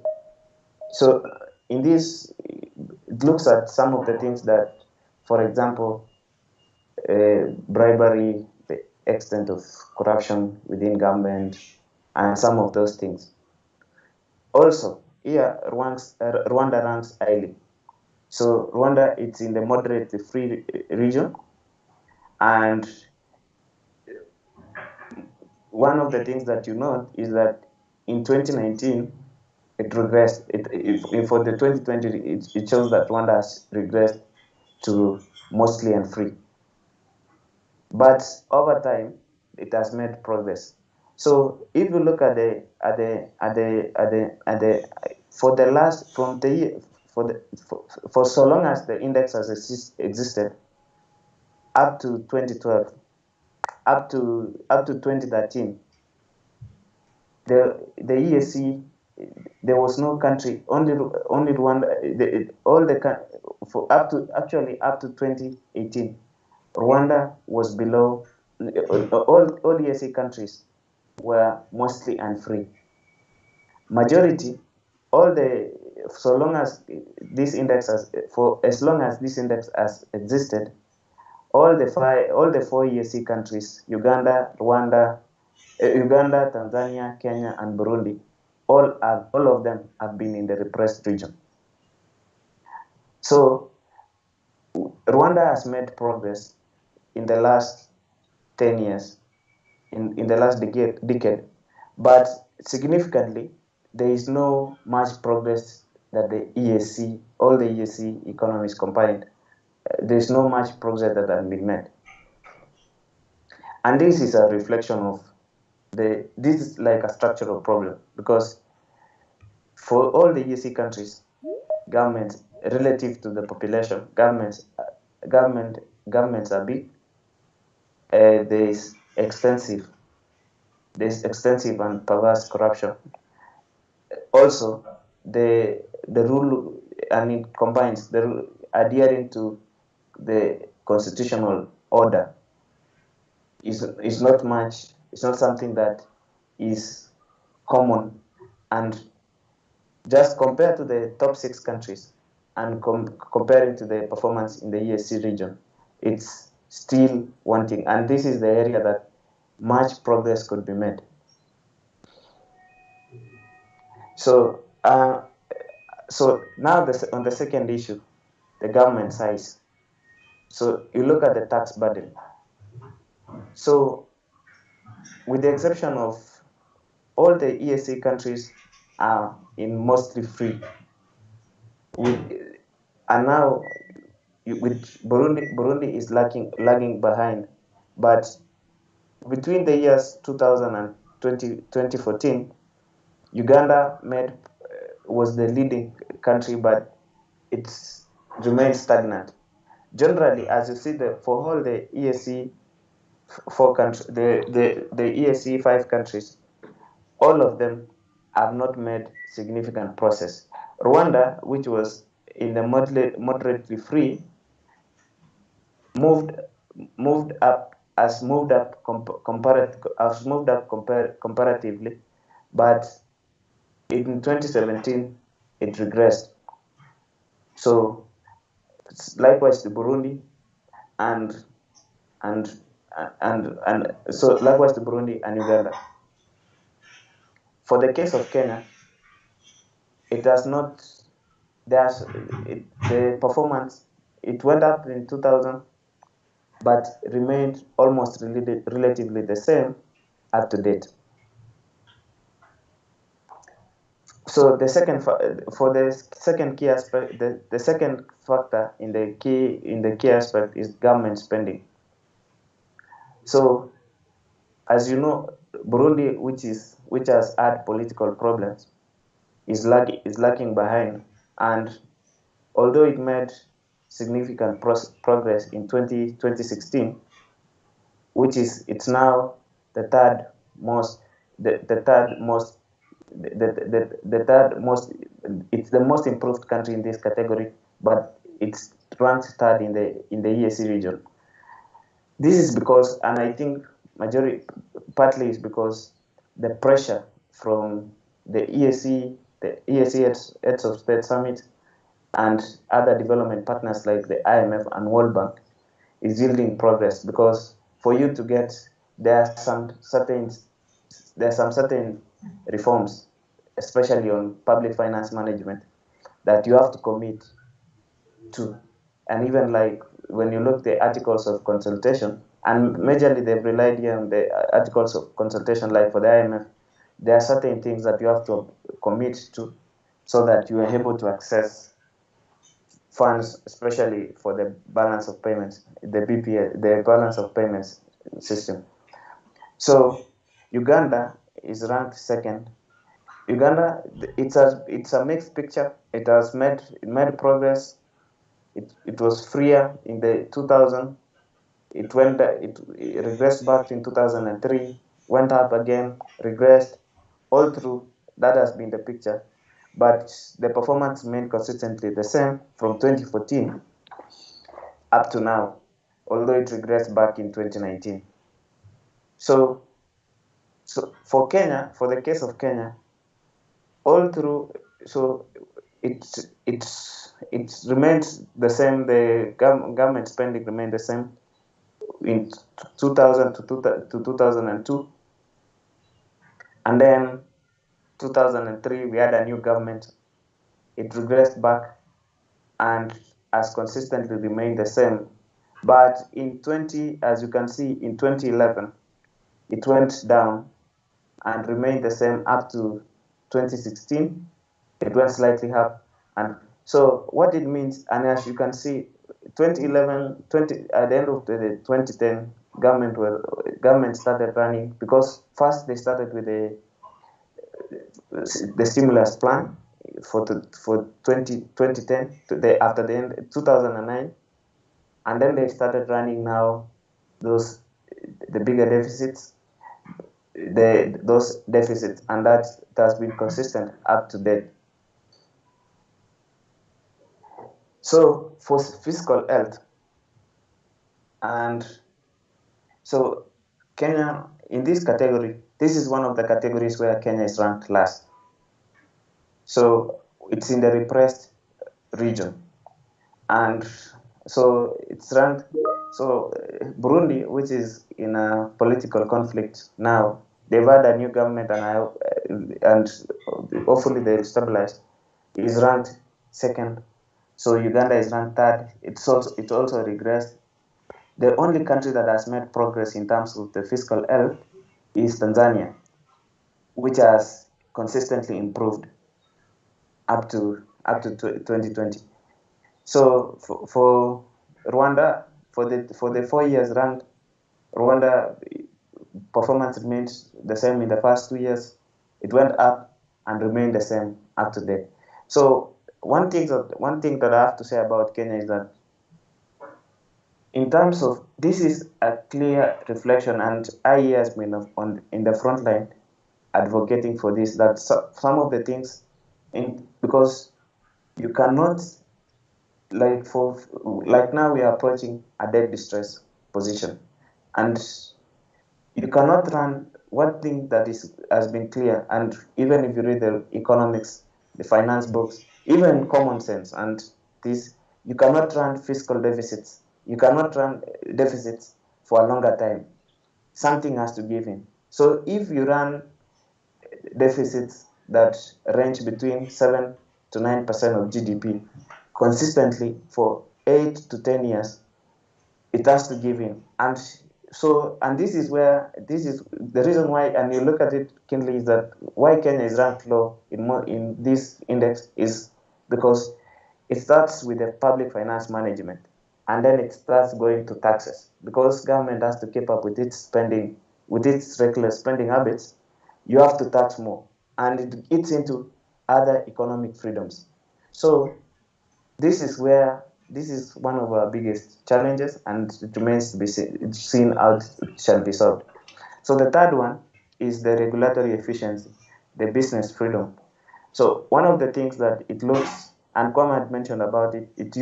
so in this, it looks at some of the things that, for example, bribery, the extent of corruption within government, and some of those things. Also, here Rwanda ranks highly. So Rwanda, it's in the moderately free region, and one of the things that you note is that in 2019 it regressed. For the 2020, it shows that Rwanda has regressed to mostly and free. But over time, it has made progress. So if you look at for the last from the year for so long as the index has existed, up to 2012, up to 2013, the EAC, there was no country, only Rwanda, for up to 2018, Rwanda was below. All EAC countries were mostly unfree. Majority, so long as this index as long as this index has existed, all the four EAC countries, Uganda, Tanzania, Kenya, and Burundi, all of them have been in the repressed region. So Rwanda has made progress in the last 10 years, in the last decade, but significantly, there is no much progress that the EAC, all the EAC economies combined, there is no much progress that has been made. And this is a reflection of this is like a structural problem, because for all the EAC countries, governments relative to the population, governments are big. There's extensive and perverse corruption. Also, the rule, and it combines the rule adhering to the constitutional order is not much. It's not something that is common, and just compared to the top 6 countries and comparing to the performance in the EAC region, it's still wanting, and this is the area that much progress could be made. So now on the second issue, the government size. So you look at the tax burden. So with the exception of all the EAC countries are in mostly free, and now with Burundi is lagging behind, but between the years 2000 and 2014, Uganda was the leading country, but it's remained stagnant. Generally, as you see, for all the EAC 4 countries, the EAC 5 countries, all of them have not made significant progress. Rwanda, which was in the moderately free, has moved up comparatively, but in 2017 it regressed. So likewise to Burundi, and so likewise to Burundi and Uganda. For the case of Kenya, it does not. The performance, it went up in 2000, but remained almost relatively the same up to date. So the second key aspect, the second factor in the key aspect is government spending. So, as you know, Burundi, which has had political problems, is lagging behind, and although it made significant progress in 2016, it's now the third most the third most, it's the most improved country in this category, but it's ranked third in the EAC region. This is because, and I think partly is because the pressure from the EAC Heads of State Summit, and other development partners like the IMF and World Bank is yielding progress, because for you to get, there are some certain reforms, especially on public finance management, that you have to commit to. And even like when you look the articles of consultation, and majorly they've relied here on the articles of consultation, like for the IMF, there are certain things that you have to commit to so that you are able to access funds, especially for the balance of payments, the BPA, the balance of payments system. So Uganda is ranked second. Uganda, it's a mixed picture. It has made progress. It was freer in the 2000. It regressed back in 2003, went up again, regressed. All through, that has been the picture. But the performance remained consistently the same from 2014 up to now, although it regressed back in 2019. So for Kenya, for the case of Kenya, all through, so it remains the same. The government spending remained the same in 2000 to 2002, and then 2003 we had a new government. It regressed back and has consistently remained the same. But as you can see, in 2011, it went down and remained the same up to 2016. It went slightly up. And so what it means, and as you can see, 2011, at the end of the 2010, government started running, because first they started with the stimulus plan for 2010 after the end 2009, and then they started running now the bigger deficits, those deficits, and that has been consistent up to date. So for fiscal health, and so Kenya in this category, this is one of the categories where Kenya is ranked last. So it's in the repressed region, and so it's ranked. So Burundi, which is in a political conflict now, they've had a new government, and hopefully they'll stabilize, is ranked second. So Uganda is ranked third. It also regressed. The only country that has made progress in terms of the fiscal health is Tanzania, which has consistently improved up to 2020. So for Rwanda, for the 4 years ranked, Rwanda performance remains the same in the first 2 years. It went up and remained the same up to date. So one thing that I have to say about Kenya is that, in terms of, this is a clear reflection, and IEA has been in the front line advocating for this, that some of the things, because you cannot, like now we are approaching a debt distress position, and you cannot run. One thing that has been clear, and even if you read the economics, the finance books, even common sense, and this, you cannot run fiscal deficits. You cannot run deficits for a longer time. Something has to give in. So if you run deficits that range between 7 to 9% of GDP consistently for 8 to 10 years, it has to give in. And this is the reason why, and you look at it keenly, is that why Kenya is ranked low in this index is because it starts with the public finance management, and then it starts going to taxes, because government has to keep up with its spending, with its regular spending habits. You have to tax more, and it eats into other economic freedoms. So this is one of our biggest challenges, and it remains to be seen how it shall be solved. So the third one is the regulatory efficiency. the business freedom. So one of the things that it looks, and Kwame had mentioned about it, it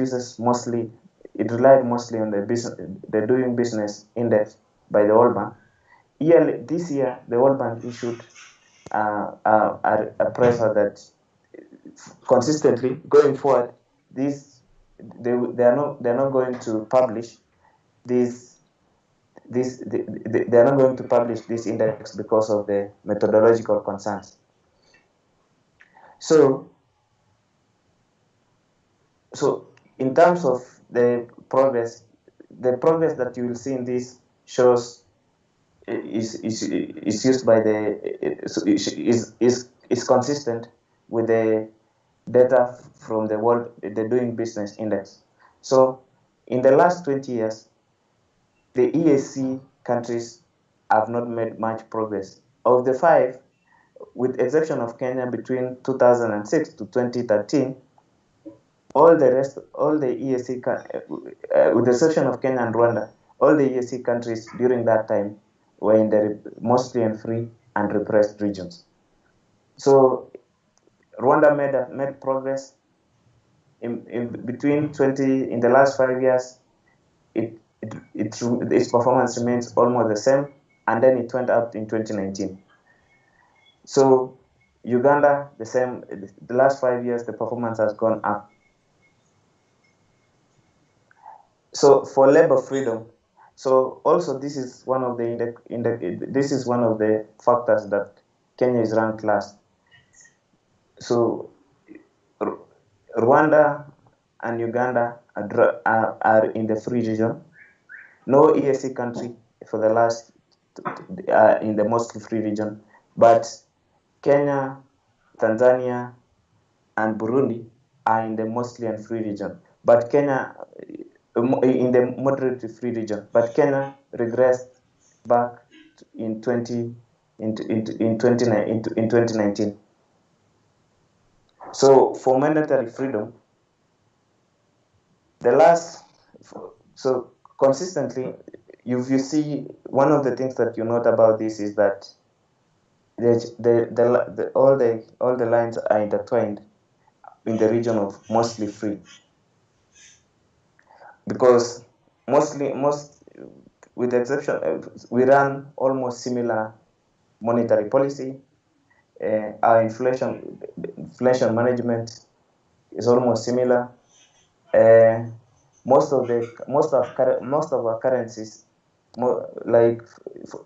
relied mostly on the doing business index by the World Bank. This year, the World Bank issued a pressure that consistently going forward, they are not going to publish this they are not going to publish this index because of the methodological concerns. So in terms of the progress that you will see in this shows is used by is consistent with the data from the Doing Business Index. So in the last 20 years, the EAC countries have not made much progress. Of the 5, with exception of Kenya between 2006 to 2013, all the EAC, with the exception of Kenya and Rwanda, all the EAC countries during that time were in the mostly in free and repressed regions. So Rwanda made progress in the last 5 years. Its performance remains almost the same, and then it went up in 2019. So Uganda, the same. The last 5 years, the performance has gone up. So for labor freedom, so also this is one of the factors that Kenya is ranked last. So Rwanda and Uganda are in the free region. No EAC country for the last in the mostly free region, but Kenya, Tanzania, and Burundi are in the mostly and free region. But Kenya in the moderately free region, but Kenya regressed back in 2019. So for monetary freedom, consistently, if you see, one of the things that you note about this is that all the lines are intertwined in the region of mostly free, because with the exception, we run almost similar monetary policy. Our inflation management is almost similar. Most of our currencies, like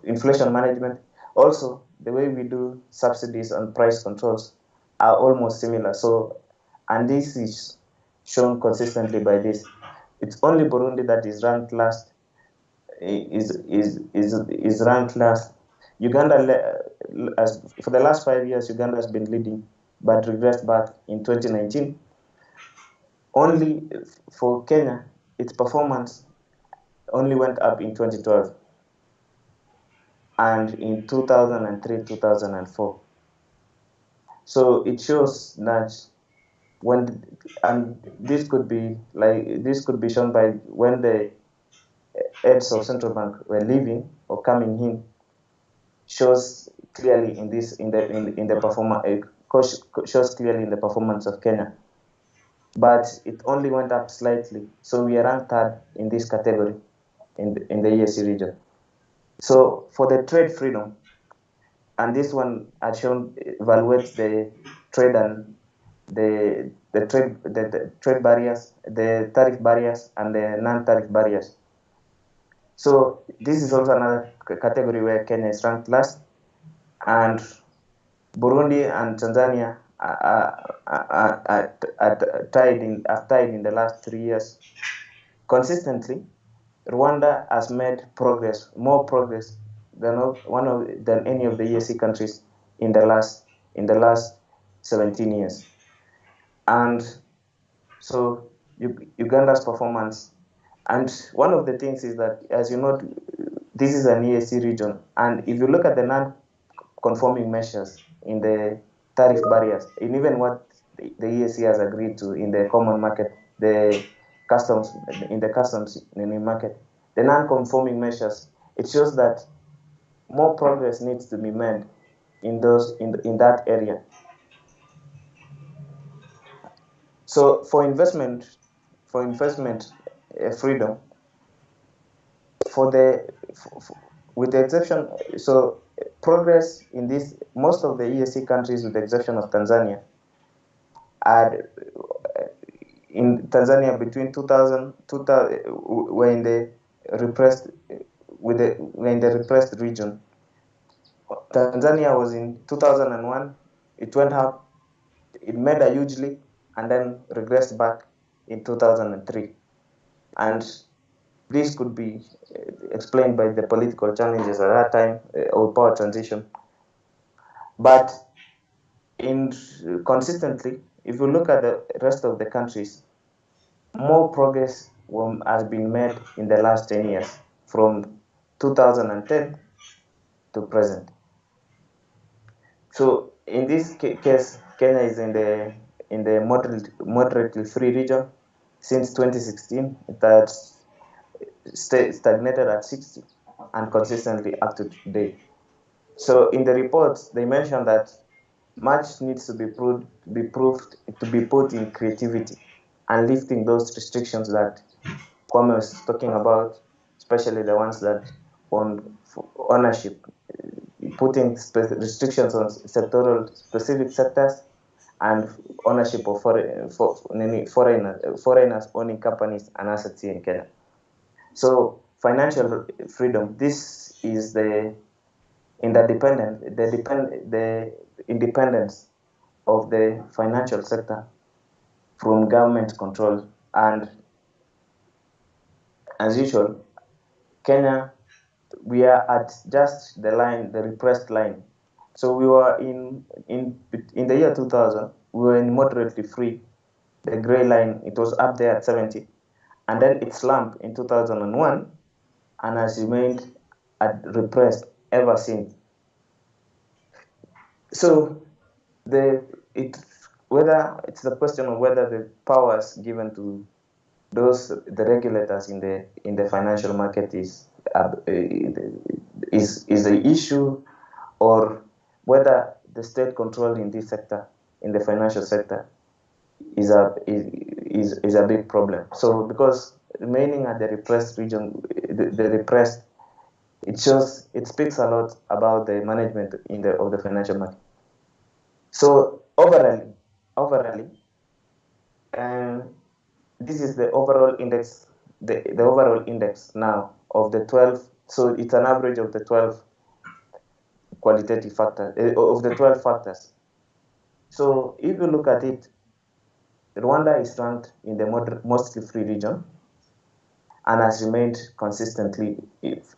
inflation management, also the way we do subsidies and price controls are almost similar. So, and this is shown consistently by this. It's only Burundi that is ranked last. Is ranked last. Uganda, for the last 5 years, Uganda has been leading, but regressed back in 2019. Only for Kenya, its performance only went up in 2012 and in 2003, 2004. So it shows that this could be shown by when the heads of central bank were leaving or coming in, shows clearly in the performance. Shows clearly in the performance of Kenya. But it only went up slightly, so we are ranked third in this category in the EAC region. So for the trade freedom, and this one had shown evaluates the trade and the trade barriers, the tariff barriers, and the non-tariff barriers. So this is also another category where Kenya is ranked last, and Burundi and Tanzania have tied in the last 3 years. Consistently, Rwanda has made more progress than any of the EAC countries in the last 17 years. And so Uganda's performance, and one of the things is that, as you know, this is an EAC region, and if you look at the non-conforming measures in the tariff barriers, and even what the EAC has agreed to in the common market, the customs market, the non-conforming measures, it shows that more progress needs to be made in that area. So for investment freedom, with the exception, so progress in this, most of the EAC countries, with the exception of Tanzania, are in Tanzania between 2000 were in the repressed region. Tanzania was in 2001. It went up. It made a huge leap and then regressed back in 2003. And this could be explained by the political challenges at that time, or power transition. But consistently, if you look at the rest of the countries, more progress has been made in the last 10 years, from 2010 to present. So in this case, Kenya is in the moderately free region. Since 2016, it has stagnated at 60 and consistently up to today. So in the reports, they mentioned that much needs to be put in creativity and lifting those restrictions that Kwame was talking about, especially the ones that on ownership, putting restrictions on sectoral specific sectors and ownership of foreigners owning companies and assets here in Kenya. So financial freedom, this is the independence of the financial sector from government control. And as usual, Kenya, we are at just the repressed line. So we were in the year 2000, we were in moderately free. The gray line, it was up there at 70, and then it slumped in 2001 and has remained repressed ever since. So whether it's the question of whether the powers given to the regulators in the financial market is the issue, or whether the state control in this sector, in the financial sector, is a big problem. So because remaining at the repressed region, the repressed, it speaks a lot about the management of the financial market. So overall, this is the overall index, the overall index now of the 12. So it's an average of the 12 qualitative factors, of the 12 factors. So if you look at it, Rwanda is ranked in the mostly free region and has remained consistently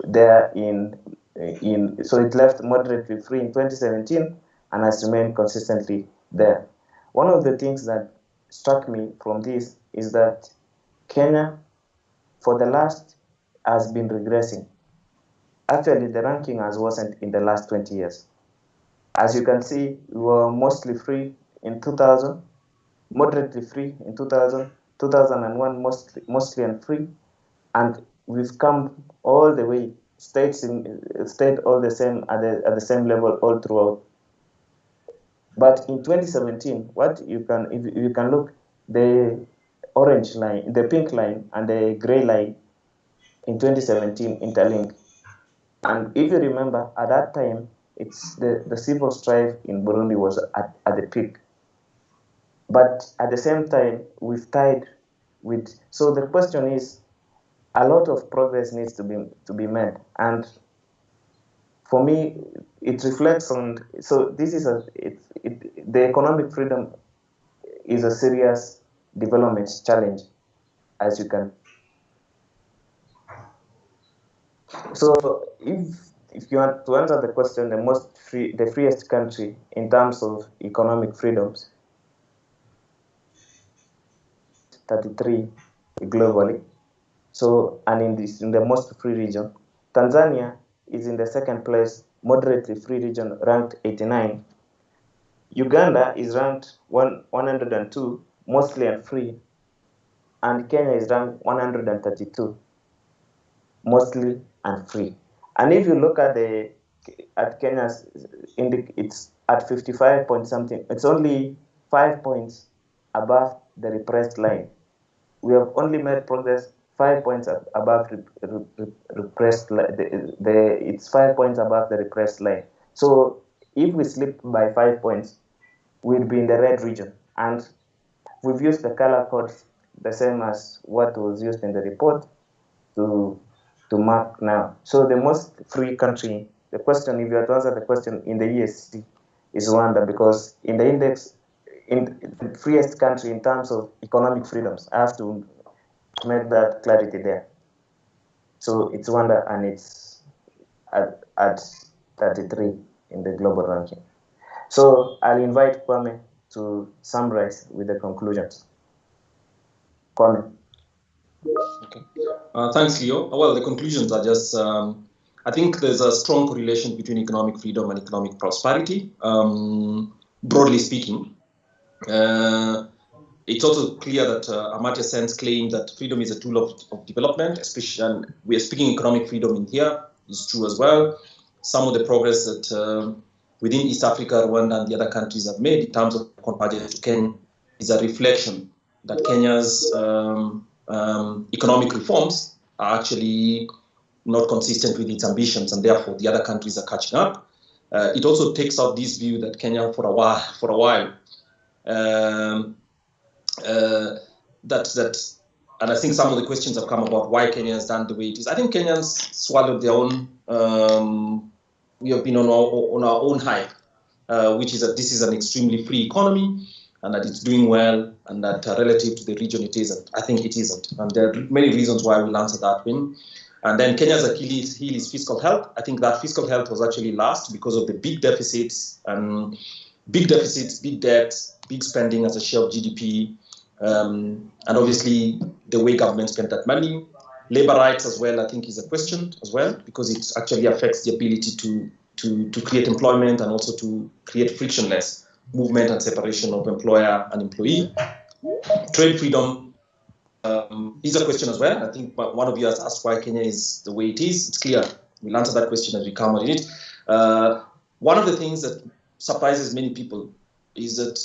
there so it left moderately free in 2017 and has remained consistently there. One of the things that struck me from this is that Kenya, for the last, has been regressing. Actually, the ranking has worsened in the last 20 years. As you can see, we were mostly free in 2000, moderately free in 2000, 2001 mostly unfree, and we've come all the way, stayed all the same at the same level all throughout. But in 2017, if you can look, the orange line, the pink line, and the gray line in 2017 interlink. And if you remember, at that time, it's the civil strife in Burundi was at the peak. But at the same time, we've tied with. So the question is, a lot of progress needs to be made, and for me, it reflects on. So this is the economic freedom is a serious development challenge, as you can. So if you want to answer the question, the freest country in terms of economic freedoms, 33 globally. So, and in the most free region, Tanzania is in the second place, moderately free region, ranked 89. Uganda is ranked 102, mostly unfree, and Kenya is ranked 132, mostly unfree. And if you look at at Kenya's it's at 55 point something. It's only 5 points above the repressed line. We have only made progress 5 points above repressed. It's 5 points above the repressed line. So if we slip by 5 points, we'll be in the red region. And we've used the color codes the same as what was used in the report to mark now. So the most free country, the question, if you have to answer the question in the EAC, is Rwanda, because in the index, in the freest country in terms of economic freedoms. I have to make that clarity there. So it's Rwanda, and it's at 33 in the global ranking. So I'll invite Kwame to summarize with the conclusions. Kwame. Okay. Thanks, Leo. Well, the conclusions are just, I think there's a strong correlation between economic freedom and economic prosperity, broadly speaking. It's also clear that Amartya Sen's claim that freedom is a tool of development, especially, and we are speaking economic freedom in here, is true as well. Some of the progress that within East Africa, Rwanda, and the other countries have made in terms of convergence to Kenya is a reflection that Kenya's economic reforms are actually not consistent with its ambitions, and therefore the other countries are catching up. It also takes out this view that Kenya, for a while, and I think some of the questions have come about why Kenya has done the way it is. I think Kenyans swallowed their own. We have been on our own hype, which is that this is an extremely free economy, and that it's doing well, and that relative to the region it isn't. I think it isn't, and there are many reasons why we'll answer that one. And then Kenya's Achilles heel is fiscal health. I think that fiscal health was actually last because of the big deficits, big debt, big spending as a share of GDP, and obviously the way government spent that money. Labor rights as well, I think, is a question as well, because it actually affects the ability to create employment and also to create frictionless movement and separation of employer and employee. Trade freedom is a question as well. I think one of you has asked why Kenya is the way it is. It's clear. We'll answer that question as we come on it. One of the things that surprises many people is that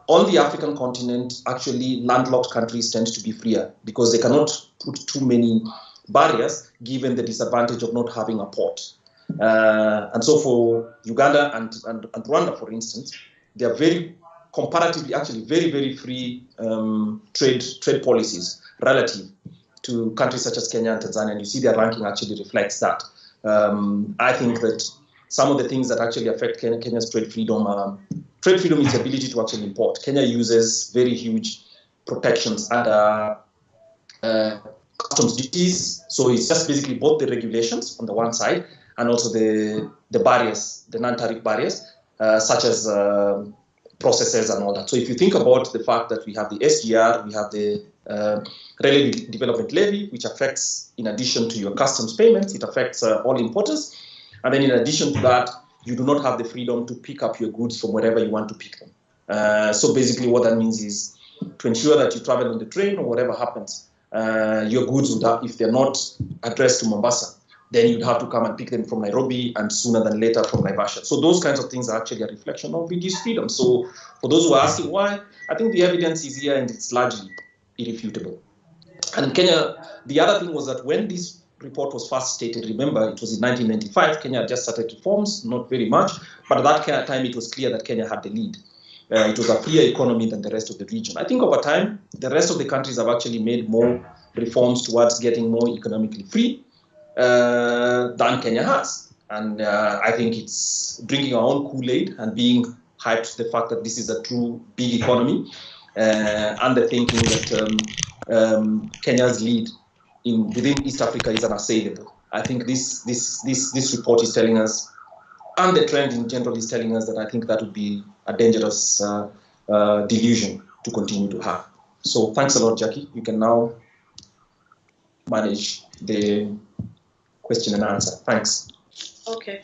on the African continent, actually landlocked countries tend to be freer because they cannot put too many barriers given the disadvantage of not having a port. And so for Uganda and Rwanda, for instance, they are very comparatively, actually very, very free trade policies relative to countries such as Kenya and Tanzania. And you see their ranking actually reflects that. I think that some of the things that actually affect Kenya's trade freedom is the ability to actually import. Kenya uses very huge protections under customs duties. So it's just basically both the regulations on the one side and also the barriers, the non-tariff barriers, such as processes and all that. So if you think about the fact that we have the SGR, we have the Relative Development Levy, which affects, in addition to your customs payments, it affects all importers. And then in addition to that, you do not have the freedom to pick up your goods from wherever you want to pick them. So basically what that means is to ensure that you travel on the train or whatever happens, your goods would have, if they're not addressed to Mombasa, then you'd have to come and pick them from Nairobi and sooner than later from Naivasha. So those kinds of things are actually a reflection of reduced freedom. So for those who are asking why, I think the evidence is here and it's largely irrefutable. And Kenya, the other thing was that when this report was first stated, remember, it was in 1995, Kenya had just started reforms, not very much, but at that time it was clear that Kenya had the lead. It was a freer economy than the rest of the region. I think over time, the rest of the countries have actually made more reforms towards getting more economically free than Kenya has. And I think it's drinking our own Kool-Aid and being hyped the fact that this is a true big economy and the thinking that Kenya's lead within East Africa is unassailable. I think this report is telling us, and the trend in general is telling us, that I think that would be a dangerous delusion to continue to have. So thanks a lot, Jackie. You can now manage the question and answer. Thanks. Okay.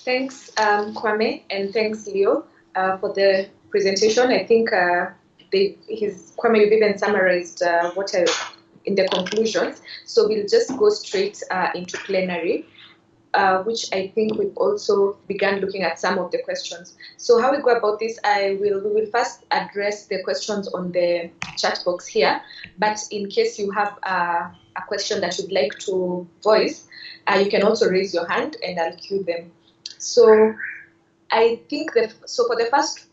Thanks, Kwame, and thanks, Leo, for the presentation. I think Kwame, you've even summarized in the conclusions. So we'll just go straight into plenary. which I think we've also begun looking at some of the questions. So how we go about this, we will first address the questions on the chat box here, but in case you have a question that you'd like to voice, you can also raise your hand and I'll cue them. So I think so for the first,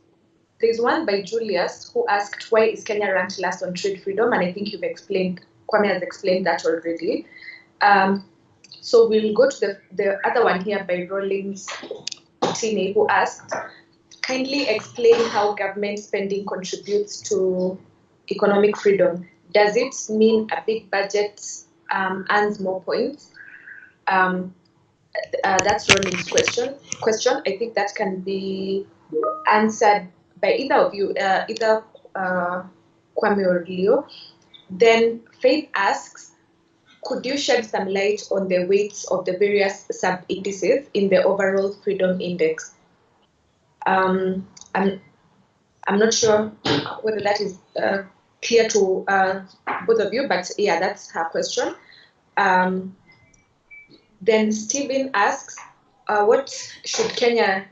there's one by Julius who asked, why is Kenya ranked last on trade freedom? And I think Kwame has explained that already. So we'll go to the other one here by Rawlings Tini, who asked, kindly explain how government spending contributes to economic freedom. Does it mean a big budget earns more points? That's Rawlings' question. I think that can be answered by either of you, either Kwame or Leo. Then Faith asks, could you shed some light on the weights of the various sub-indices in the overall freedom index? I'm not sure whether that is clear to both of you, but yeah, that's her question. Then Stephen asks, what should Kenya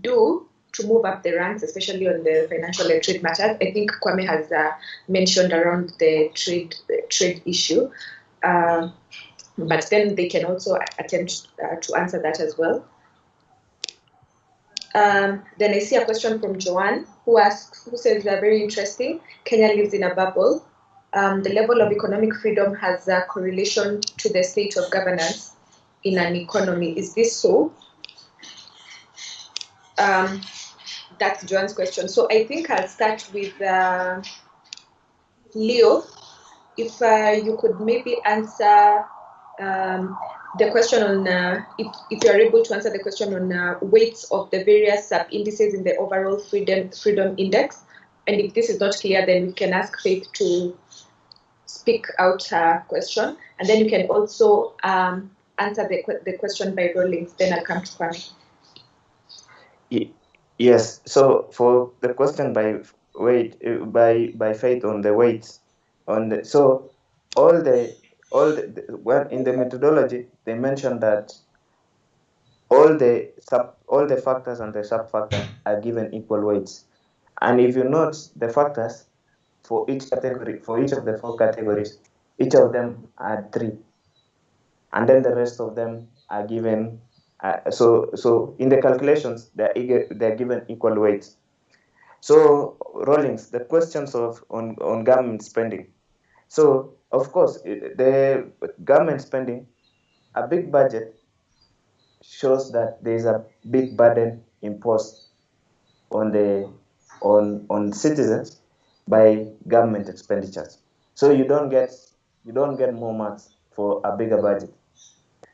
do to move up the ranks, especially on the financial and trade matters? I think Kwame has mentioned around the trade issue. But then they can also attempt to answer that as well. Then I see a question from Joanne who says, very interesting, Kenya lives in a bubble. The level of economic freedom has a correlation to the state of governance in an economy. Is this so? That's Joanne's question. So I think I'll start with Leo. If you could maybe answer the question on, if you are able to answer the question on weights of the various sub-indices in the overall freedom index. And if this is not clear, then we can ask Faith to speak out her question. And then you can also answer the question by Rawlings. Then I'll come to Kwame. Yes. So for the question by Faith on the weights, so all the well, in the methodology they mentioned that all the factors and the sub-factors are given equal weights. And if you note the factors for each category, for each of the 4 categories, each of them are 3. And then the rest of them are given, so in the calculations, they're given equal weights. So Rawlings, the questions on government spending. So of course, the government spending, a big budget shows that there's a big burden imposed on citizens by government expenditures. So you don't get more marks for a bigger budget.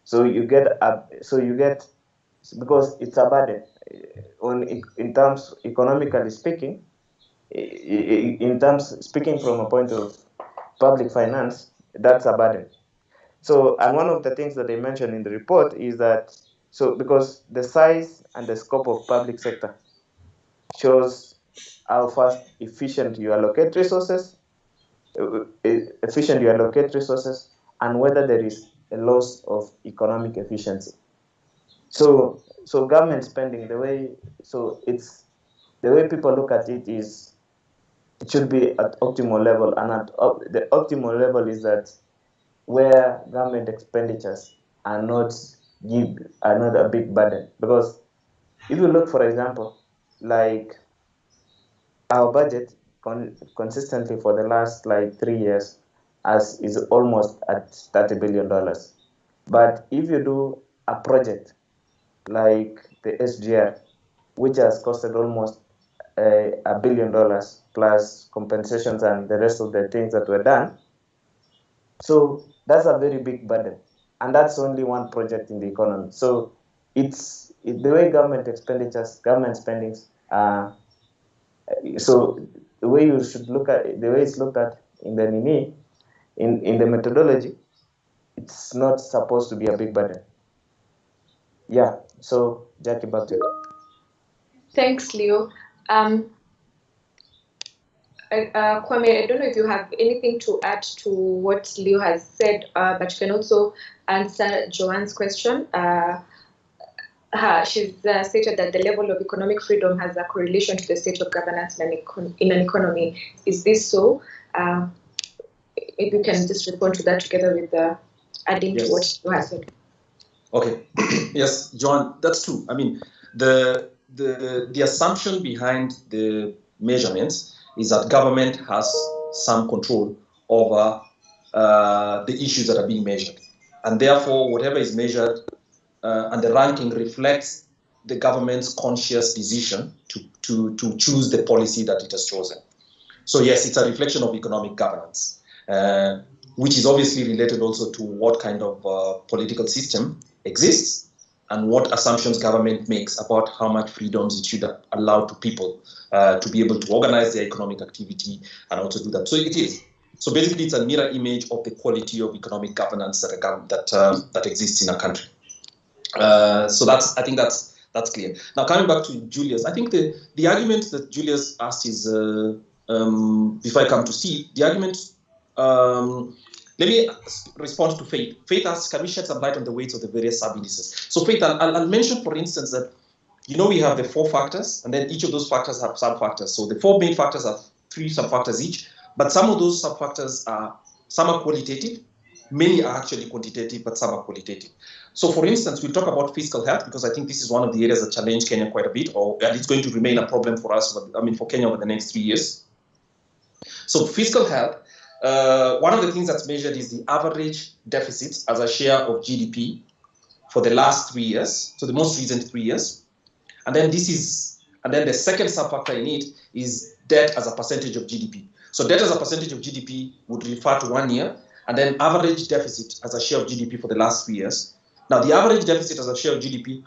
So you get because it's a burden in terms economically speaking. In terms speaking from a point of public finance, that's a burden. So, and one of the things that they mentioned in the report is that, so because the size and the scope of public sector shows how fast efficient you allocate resources, and whether there is a loss of economic efficiency. So government spending, the way people look at it is, it should be at optimal level, and at the optimal level is that where government expenditures are not a big burden. Because if you look, for example, like our budget consistently for the last 3 years is almost at $30 billion. But if you do a project like the SGR, which has costed almost $1 billion plus compensations and the rest of the things that were done, so that's a very big burden, and that's only one project in the economy. So it's the way government spendings are. So the way you should look at the way it's looked at in the in the methodology, it's not supposed to be a big burden. Yeah. So Jackie, back to you. Thanks, Leo. Kwame, I don't know if you have anything to add to what Leo has said, but you can also answer Joanne's question. She's stated that the level of economic freedom has a correlation to the state of governance in an economy. Is this so? If you can just respond to that together with adding to what you have said. Okay. Yes, John, that's true. I mean, the assumption behind the measurements is that government has some control over the issues that are being measured, and therefore whatever is measured and the ranking reflects the government's conscious decision to choose the policy that it has chosen. So yes, it's a reflection of economic governance, which is obviously related also to what kind of political system exists and what assumptions government makes about how much freedoms it should allow to people to be able to organize their economic activity and also do that. So it is. So basically, it's a mirror image of the quality of economic governance that exists in a country. So I think that's clear. Now coming back to Julius, I think the argument that Julius asked is before I come to Steve, the argument. Let me respond to Faith. Faith asks, can we shed some light on the weights of the various sub-indices? So Faith, I'll mention, for instance, that we have the 4 factors, and then each of those factors have sub-factors. So the 4 main factors have 3 sub-factors each, but some of those sub-factors some are qualitative, many are actually quantitative, but some are qualitative. So for instance, we'll talk about fiscal health, because I think this is one of the areas that challenge Kenya quite a bit, and it's going to remain a problem for us, for Kenya over the next 3 years. So fiscal health, one of the things that's measured is the average deficit as a share of GDP for the last 3 years, so the most recent 3 years. And then the second sub-factor in it is debt as a percentage of GDP. So debt as a percentage of GDP would refer to 1 year, and then average deficit as a share of GDP for the last 3 years. Now, the average deficit as a share of GDP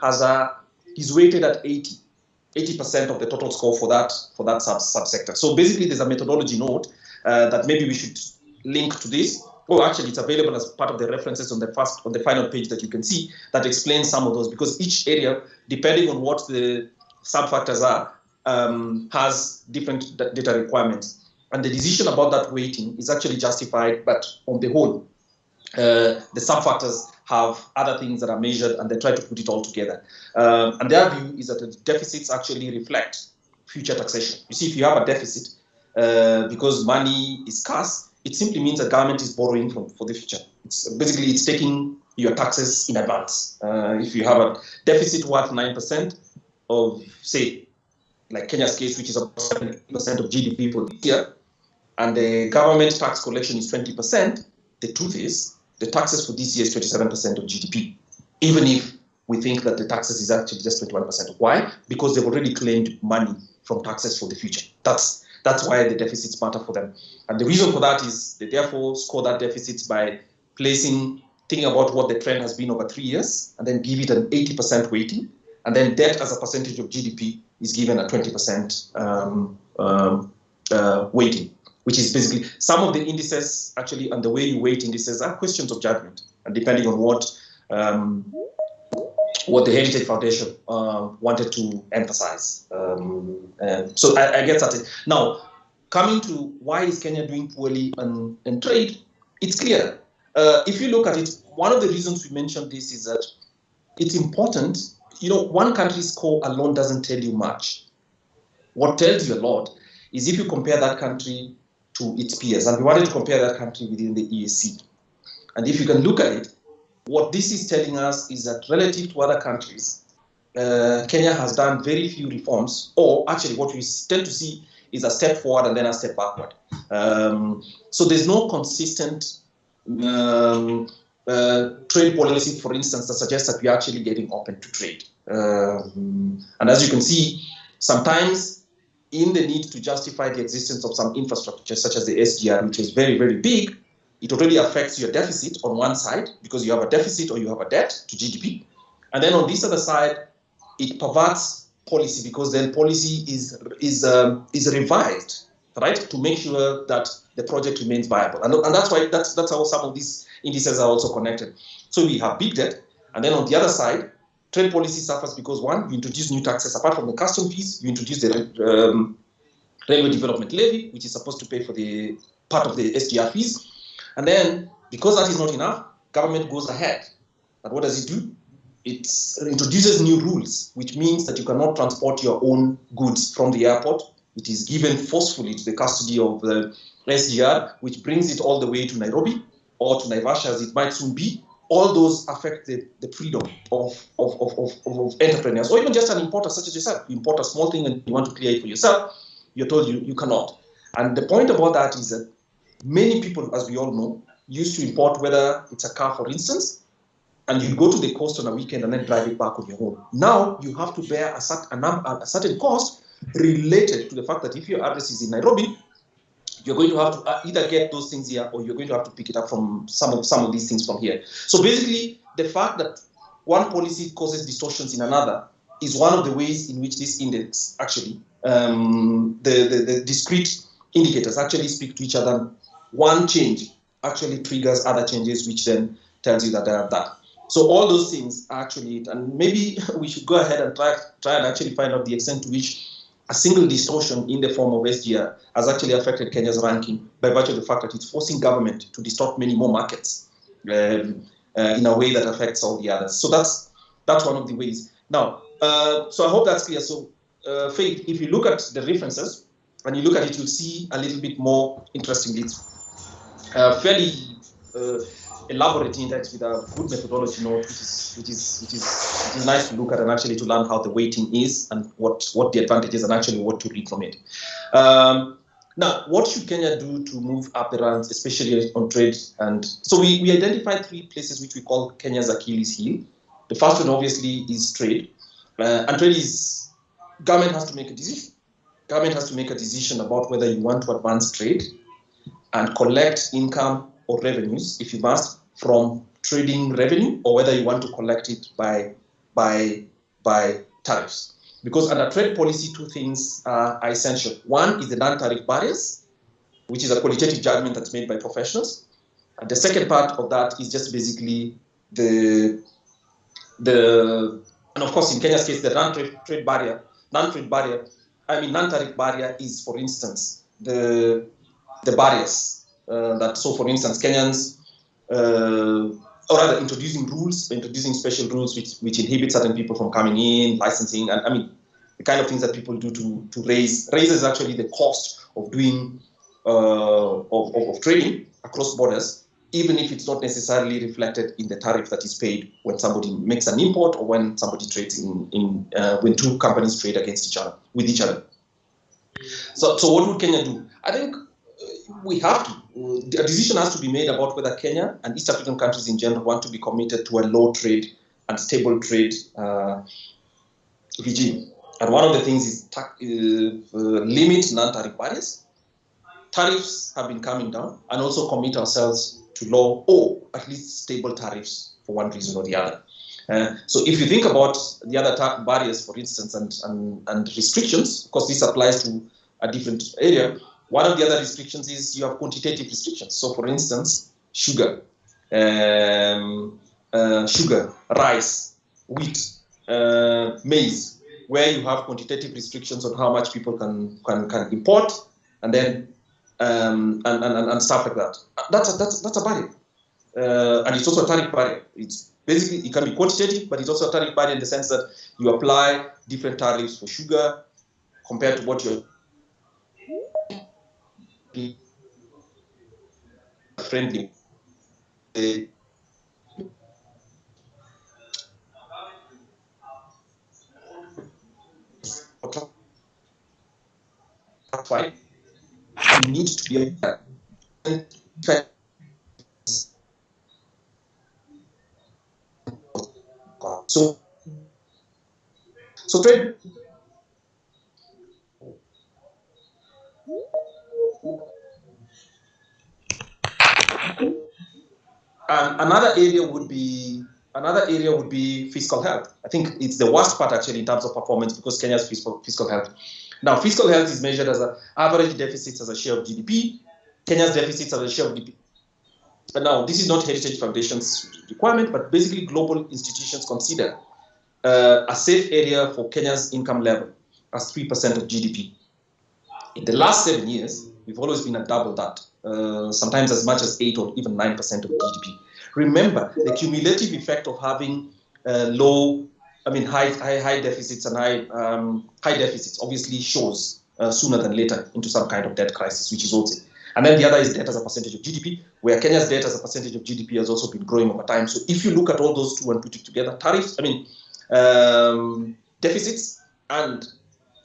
is weighted at 80% of the total score for that subsector. So basically, there's a methodology note that maybe we should link to this. Oh, actually, it's available as part of the references on the final page that you can see that explains some of those, because each area, depending on what the sub-factors are, has different data requirements. And the decision about that weighting is actually justified, but on the whole, the sub-factors have other things that are measured, and they try to put it all together. And their view is that the deficits actually reflect future taxation. You see, if you have a deficit, because money is scarce, it simply means the government is borrowing for the future. It's taking your taxes in advance. If you have a deficit worth 9% of, say, like Kenya's case, which is about 70% of GDP for this year, and the government tax collection is 20%, the truth is the taxes for this year is 27% of GDP, even if we think that the taxes is actually just 21%. Why? Because they've already claimed money from taxes for the future. That's why the deficits matter for them. And the reason for that is they therefore score that deficit by thinking about what the trend has been over 3 years, and then give it an 80% weighting. And then debt as a percentage of GDP is given a 20% weighting, which is basically some of the indices actually, and the way you weight indices are questions of judgment. And depending on what the Heritage Foundation wanted to emphasize. So I guess that's it. Now, coming to why is Kenya doing poorly in trade, it's clear. If you look at it, one of the reasons we mentioned this is that it's important. One country's score alone doesn't tell you much. What tells you a lot is if you compare that country to its peers, and we wanted to compare that country within the EAC. And if you can look at it, what this is telling us is that relative to other countries, Kenya has done very few reforms, or actually what we tend to see is a step forward and then a step backward. So there's no consistent trade policy, for instance, that suggests that we're actually getting open to trade. And as you can see, sometimes in the need to justify the existence of some infrastructure, such as the SGR, which is very, very big, it already affects your deficit on one side, because you have a deficit or you have a debt to GDP. And then on this other side, it perverts policy, because then policy is revised, right, to make sure that the project remains viable. And that's why that's how some of these indices are also connected. So we have big debt, and then on the other side, trade policy suffers because, one, you introduce new taxes. Apart from the custom fees, you introduce the Railway Development Levy, which is supposed to pay for the part of the SGR fees. And then, because that is not enough, government goes ahead. And what does it do? It introduces new rules, which means that you cannot transport your own goods from the airport. It is given forcefully to the custody of the SGR, which brings it all the way to Nairobi or to Naivasha, as it might soon be. All those affect the freedom of entrepreneurs, or even just an importer such as yourself. You import a small thing and you want to clear it for yourself, you're told you cannot. And the point about that is that many people, as we all know, used to import, whether it's a car, for instance, and you go to the coast on a weekend and then drive it back on your own. Now you have to bear a certain cost related to the fact that if your address is in Nairobi, you're going to have to either get those things here or you're going to have to pick it up from some of these things from here. So basically, the fact that one policy causes distortions in another is one of the ways in which this index actually, the discrete indicators actually speak to each other. One change actually triggers other changes, which then tells you that they are that. So all those things are actually it. And maybe we should go ahead and try and actually find out the extent to which a single distortion in the form of SGR has actually affected Kenya's ranking by virtue of the fact that it's forcing government to distort many more markets in a way that affects all the others. So that's one of the ways. Now, so I hope that's clear. So, Faith, if you look at the references and you look at it, you'll see a little bit more interestingly. It's fairly elaborate index with a good methodology note, which is nice to look at and actually to learn how the weighting is and what the advantages and actually what to read from it. Now, what should Kenya do to move up the ranks, especially on trade? And so we identified 3 places which we call Kenya's Achilles heel. The first one obviously is trade, and trade is government has to make a decision. Government has to make a decision about whether you want to advance trade and collect income or revenues, if you must, from trading revenue, or whether you want to collect it by tariffs. Because under trade policy, 2 things are essential. One is the non-tariff barriers, which is a qualitative judgment that's made by professionals. And the second part of that is just basically and of course in Kenya's case, the non-tariff barrier is, for instance, the barriers. So for instance, Kenyans, or rather introducing special rules which inhibit certain people from coming in, licensing, and I mean, the kind of things that people do to raises actually the cost of doing, of trading across borders, even if it's not necessarily reflected in the tariff that is paid when somebody makes an import or when somebody trades when 2 companies trade with each other. So what would Kenya do? I think we have to. A decision has to be made about whether Kenya and East African countries in general want to be committed to a low trade and stable trade regime. And one of the things is limit non-tariff barriers. Tariffs have been coming down, and also commit ourselves to low or at least stable tariffs for one reason or the other. So if you think about the other barriers, for instance, and restrictions, because this applies to a different area. One of the other restrictions is you have quantitative restrictions. So, for instance, sugar, rice, wheat, maize, where you have quantitative restrictions on how much people can import, and then and stuff like that. That's a barrier, and it's also a tariff barrier. It's basically, it can be quantitative, but it's also a tariff barrier in the sense that you apply different tariffs for sugar compared to what you're friendly. Fine. You need to be so trade. Another area would be fiscal health. I think it's the worst part actually in terms of performance because Kenya's fiscal health. Now, fiscal health is measured as average deficits as a share of GDP. Kenya's deficits as a share of GDP. But now, this is not Heritage Foundation's requirement, but basically global institutions consider a safe area for Kenya's income level as 3% of GDP. In the last 7 years, we've always been at double that, sometimes as much as 8 or even 9% of GDP. Remember, the cumulative effect of having high deficits and high deficits obviously shows sooner than later into some kind of debt crisis, which is also. And then the other is debt as a percentage of GDP, where Kenya's debt as a percentage of GDP has also been growing over time. So if you look at all those two and put it together, deficits and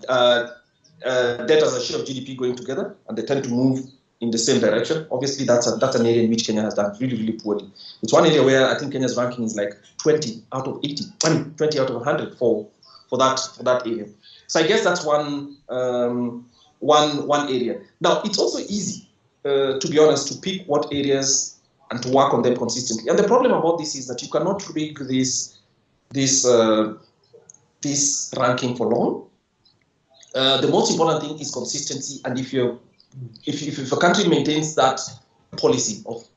debt as a share of GDP going together, and they tend to move in the same direction. Obviously, that's an area in which Kenya has done really, really poorly. It's one area where I think Kenya's ranking is like 20 out of 80, 20 out of 100 for that area. So I guess that's one area. Now, it's also easy, to be honest, to pick what areas and to work on them consistently. And the problem about this is that you cannot rig this ranking for long. The most important thing is consistency, and if a country maintains that policy of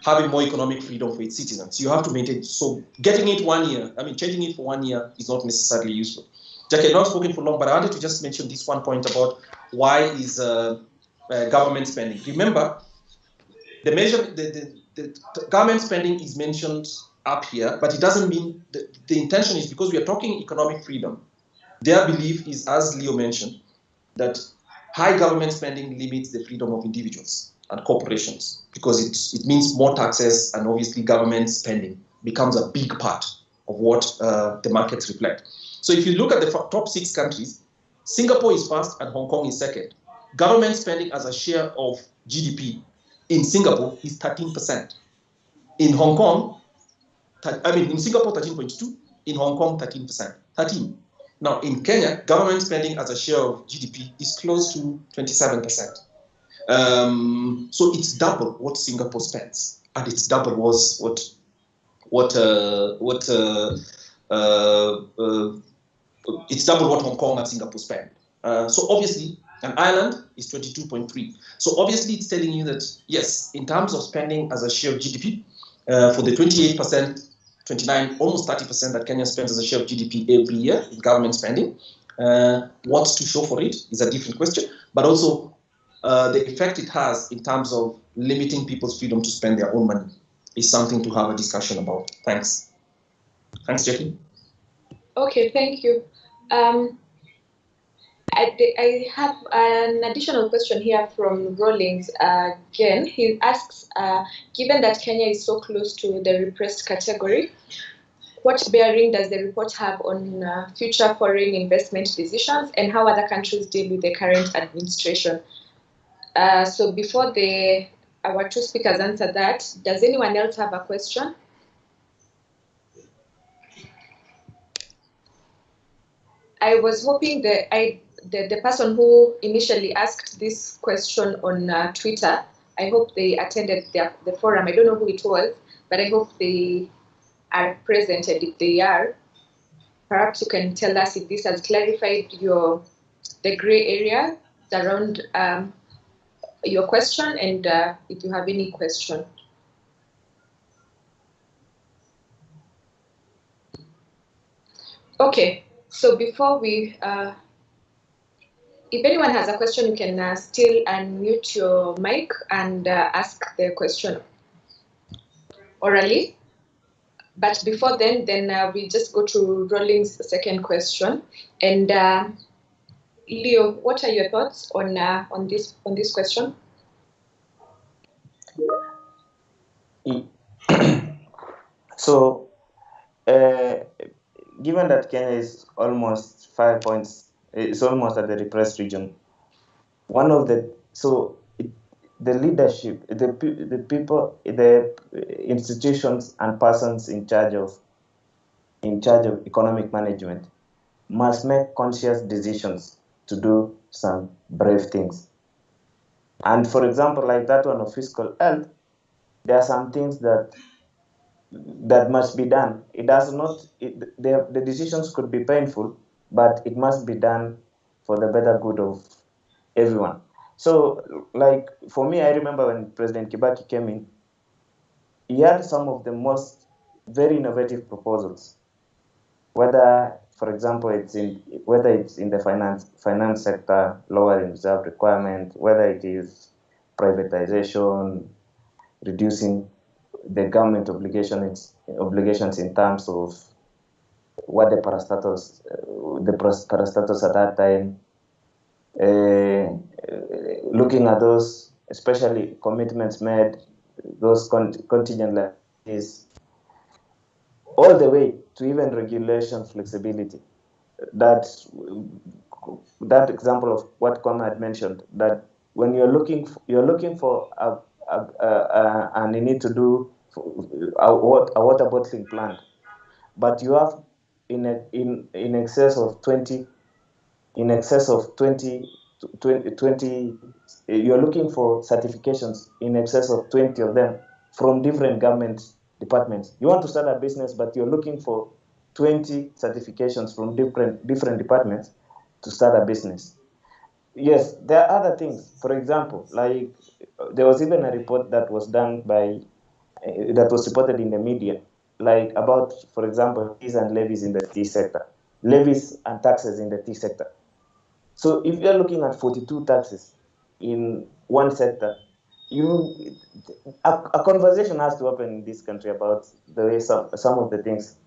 having more economic freedom for its citizens, you have to maintain. So getting it 1 year, changing it for 1 year is not necessarily useful. Jackie, I've not spoken for long, but I wanted to just mention this one point about why is government spending. Remember, the government spending is mentioned up here, but it doesn't mean the intention is because we are talking economic freedom. Their belief is, as Leo mentioned, that high government spending limits the freedom of individuals and corporations because it means more taxes, and obviously government spending becomes a big part of what the markets reflect. So if you look at the top 6 countries, Singapore is first and Hong Kong is second. Government spending as a share of GDP in Singapore is 13%. In Hong Kong, in Singapore 13.2, in Hong Kong 13%. 13. Now in Kenya, government spending as a share of GDP is close to 27%. So it's double what Singapore spends, and it's double it's double what Hong Kong and Singapore spend. So obviously, and Ireland is 22.3. So obviously, it's telling you that yes, in terms of spending as a share of GDP, for the 28%, 29, almost 30% that Kenya spends as a share of GDP every year in government spending, what's to show for it is a different question. But also, the effect it has in terms of limiting people's freedom to spend their own money is something to have a discussion about. Thanks. Thanks, Jackie. Okay, thank you. I have an additional question here from Rawlings again. He asks, given that Kenya is so close to the repressed category, what bearing does the report have on future foreign investment decisions and how other countries deal with the current administration? So before our 2 speakers answer that, does anyone else have a question? I was hoping that the person who initially asked this question on Twitter, I hope they attended the forum. I don't know who it was, but I hope they are present, and if they are, perhaps you can tell us if this has clarified the gray area around your question, and if you have any question. Okay, so before we, if anyone has a question, you can still unmute your mic and ask the question orally. But before then we just go to Rawlings' second question. And Leo, what are your thoughts on this question? So, given that Kenya is almost 5 points, it's almost at the repressed region. The leadership, the people, the institutions and persons in charge of economic management must make conscious decisions to do some brave things. And for example, like that one of fiscal health, there are some things that must be done. It does not. The decisions could be painful, but it must be done for the better good of everyone. So, like for me, I remember when President Kibaki came in, he had some of the most very innovative proposals, whether for example, whether it's in the finance sector, lowering reserve requirement, whether it is privatization, reducing the government obligations in terms of what the parastatals at that time, looking at those, especially commitments made, those contingent liabilities, all the way to even regulation flexibility. That example of what Kwame had mentioned, that when you're looking for and you need to do a water bottling plant, but you have in excess of 20, you're looking for certifications in excess of 20 of them from different government departments. You want to start a business, but you're looking for 20 certifications from different departments to start a business. Yes, there are other things. For example, like there was even a report that was done that was reported in the media, like about, for example, fees and levies in the tea sector, levies and taxes in the tea sector. So if you're looking at 42 taxes in one sector, a conversation has to happen in this country about the way some of the things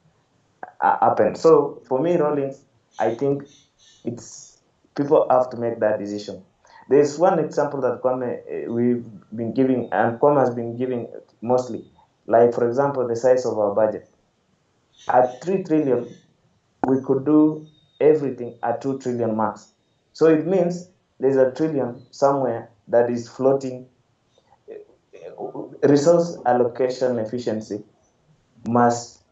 happen. So for me, Rollins, I think people have to make that decision. There's one example that we've been giving, and Kwame has been giving mostly, like for example, the size of our budget. At 3 trillion, we could do everything at 2 trillion max. So it means there's a trillion somewhere that is floating. Resource allocation efficiency must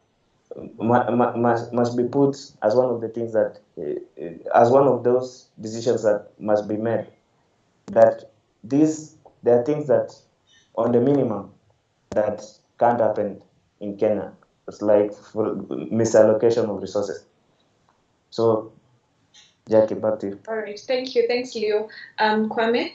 be put as one of the things that, as one of those decisions that must be made. That there are things that, on the minimum, that can't happen in Kenya. It's like for misallocation of resources. So, Jackie, back to you. All right, thank you. Thanks, Leo. Kwame?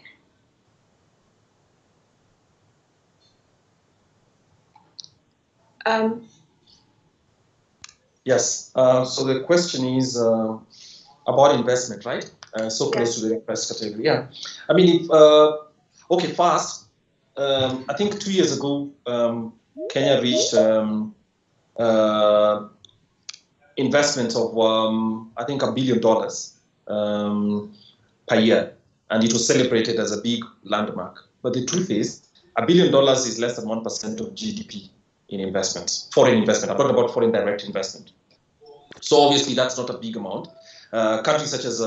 Yes, so the question is about investment, right? So close to the request category. Yeah, I mean, okay, first, I think 2 years ago, Kenya reached investment of, I think, $1 billion per year, and it was celebrated as a big landmark. But the truth is, $1 billion is less than 1% of GDP in investment, foreign investment. I'm talking about foreign direct investment. So obviously, that's not a big amount. Countries such as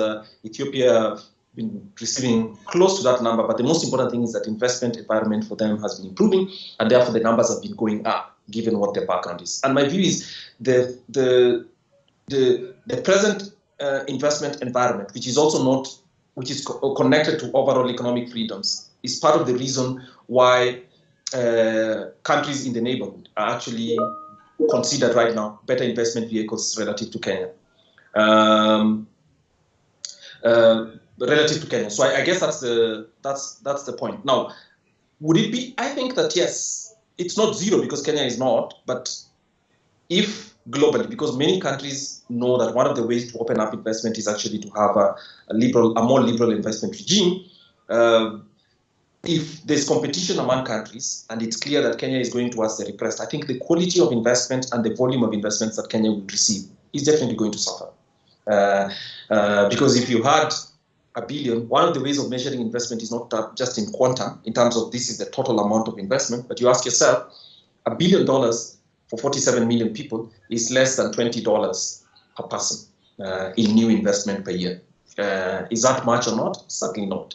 Ethiopia have been receiving close to that number, but the most important thing is that investment environment for them has been improving, and therefore the numbers have been going up, given what their background is. And my view is the present investment environment, which is connected to overall economic freedoms, is part of the reason why countries in the neighborhood are actually considered right now better investment vehicles relative to Kenya. So I guess that's the point. Now, would it be? I think that yes, it's not zero because Kenya is not, but if globally, because many countries know that one of the ways to open up investment is actually to have a more liberal investment regime. If there's competition among countries and it's clear that Kenya is going towards the repressed, I think the quality of investment and the volume of investments that Kenya will receive is definitely going to suffer. Because if you had $1 billion, one of the ways of measuring investment is not just in quantum, in terms of this is the total amount of investment, but you ask yourself, $1 billion for 47 million people is less than $20 per person in new investment per year. Is that much or not? Certainly not.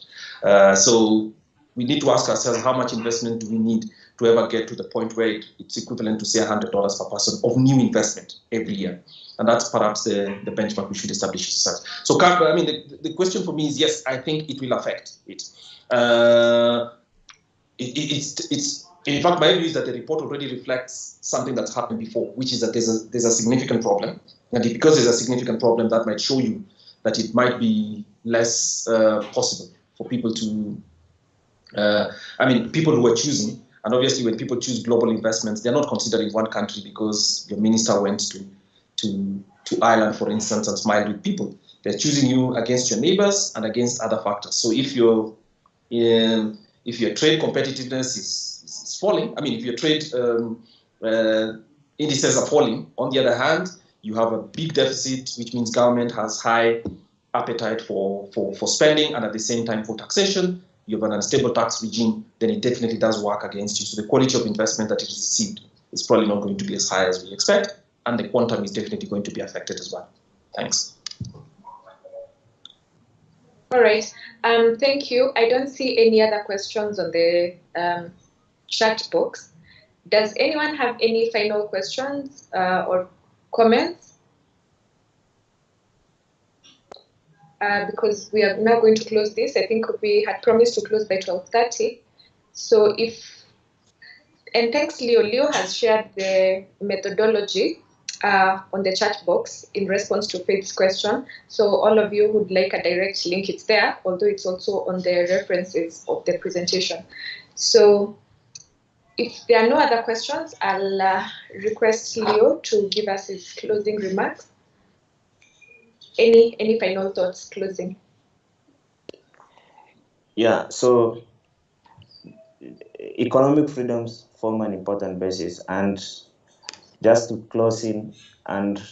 So we need to ask ourselves, how much investment do we need to ever get to the point where it's equivalent to, say, $100 per person of new investment every year? And that's perhaps the benchmark we should establish ourselves. So, I mean, the question for me is, yes, I think it will affect it. In fact, my view is that the report already reflects something that's happened before, which is that there's a significant problem. And because there's a significant problem, that might show you that it might be less possible for people to, people who are choosing, and obviously when people choose global investments, they're not considering one country because your minister went to to Ireland, for instance, and smile with people. They're choosing you against your neighbors and against other factors. So if your trade competitiveness is falling, I mean, if your trade indices are falling, on the other hand, you have a big deficit, which means government has high appetite for spending and at the same time for taxation. You have an unstable tax regime, then it definitely does work against you. So the quality of investment that it is received is probably not going to be as high as we expect, and the quantum is definitely going to be affected as well. Thanks. All right. Thank you. I don't see any other questions on the chat box. Does anyone have any final questions or comments? Because we are now going to close this. I think we had promised to close by 12:30. So and thanks, Leo. Leo has shared the methodology on the chat box in response to Faith's question. So all of you who'd like a direct link, it's there, although it's also on the references of the presentation. So if there are no other questions, I'll request Leo to give us his closing remarks. Any final thoughts closing? Yeah, so economic freedoms form an important basis, and just to close in, and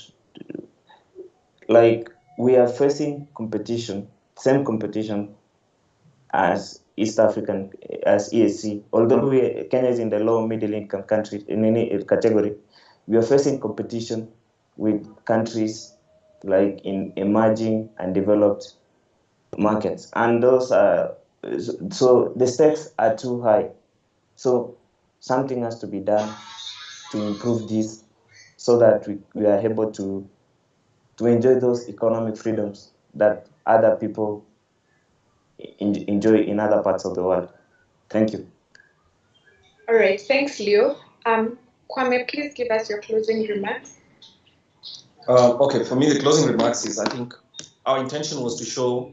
like we are facing competition, same competition as East African, as EAC. Although Kenya is in the low middle income country in any category, we are facing competition with countries like in emerging and developed markets, and those are, so the stakes are too high. So something has to be done to improve this, so that we are able to enjoy those economic freedoms that other people enjoy in other parts of the world. Thank you. All right, thanks, Leo. Kwame, please give us your closing remarks. Okay, for me, the closing remarks is, I think our intention was to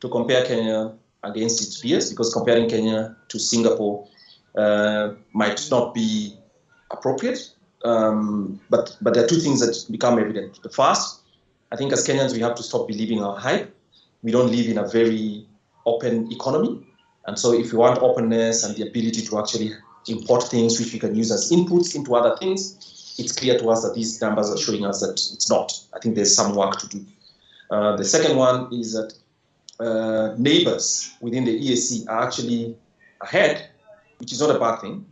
compare Kenya against its peers, because comparing Kenya to Singapore might not be appropriate. But there are two things that become evident. The first, I think as Kenyans, we have to stop believing our hype. We don't live in a very open economy. And so if we want openness and the ability to actually import things which we can use as inputs into other things, it's clear to us that these numbers are showing us that it's not. I think there's some work to do. The second one is that neighbors within the EAC are actually ahead, which is not a bad thing.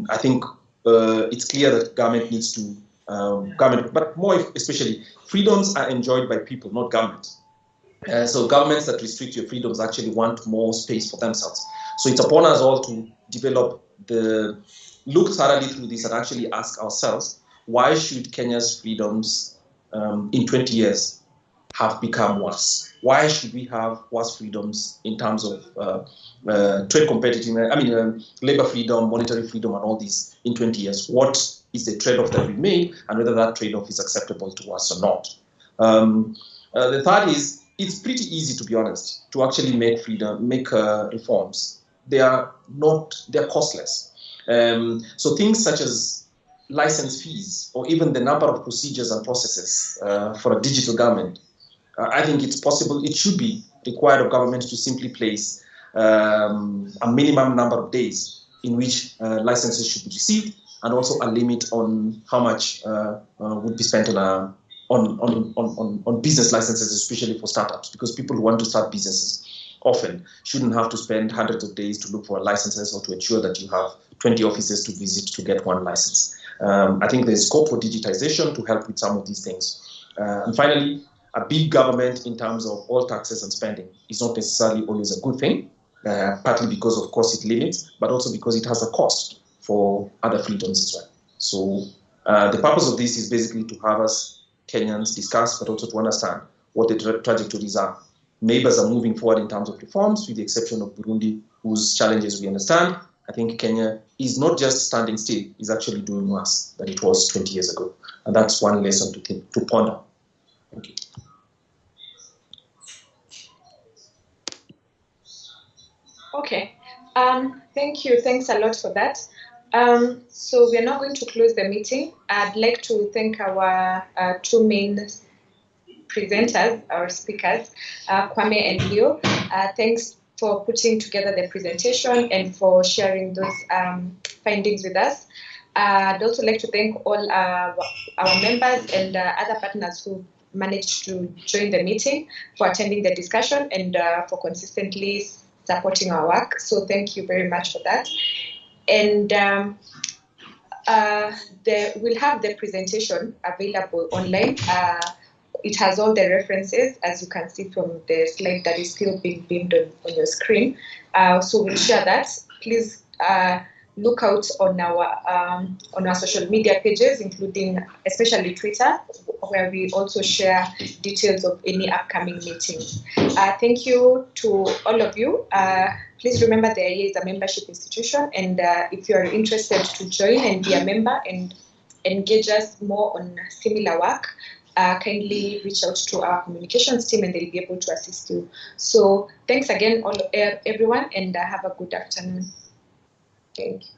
I think it's clear that government needs to, but more especially, freedoms are enjoyed by people, not government. So governments that restrict your freedoms actually want more space for themselves. So it's upon us all to look thoroughly through this and actually ask ourselves, why should Kenya's freedoms in 20 years have become worse? Why should we have worse freedoms in terms of trade competitiveness, labor freedom, monetary freedom, and all these in 20 years? What is the trade-off that we made, and whether that trade-off is acceptable to us or not? The third is, it's pretty easy, to be honest, to actually make reforms. They're costless. So things such as license fees, or even the number of procedures and processes for a digital government, I think it's possible, it should be required of government to simply place a minimum number of days in which licenses should be received, and also a limit on how much would be spent on business licenses, especially for startups, because people who want to start businesses often shouldn't have to spend hundreds of days to look for licenses, or to ensure that you have 20 offices to visit to get one license. I think there's scope for digitization to help with some of these things. And finally, a big government in terms of all taxes and spending is not necessarily always a good thing, partly because, of course, it limits, but also because it has a cost for other freedoms as well. So the purpose of this is basically to have us Kenyans discuss, but also to understand what the trajectories are. Neighbors are moving forward in terms of reforms, with the exception of Burundi, whose challenges we understand. I think Kenya is not just standing still, is actually doing worse than it was 20 years ago. And that's one lesson to ponder. Thank you. Okay. Thank you. Thanks a lot for that. So we are now going to close the meeting. I'd like to thank our two main presenters, our speakers, Kwame and Leo. Thanks for putting together the presentation and for sharing those findings with us. I'd also like to thank all our members and other partners who managed to join the meeting, for attending the discussion, and for consistently supporting our work. So thank you very much for that. And we'll have the presentation available online. It has all the references, as you can see from the slide that is still being beamed on your screen. So we'll share that. Please look out on our social media pages, including especially Twitter, where we also share details of any upcoming meetings. Thank you to all of you. Please remember the IEA is a membership institution, and if you are interested to join and be a member and engage us more on similar work, kindly reach out to our communications team and they'll be able to assist you. So thanks again, everyone, and have a good afternoon. Thank you.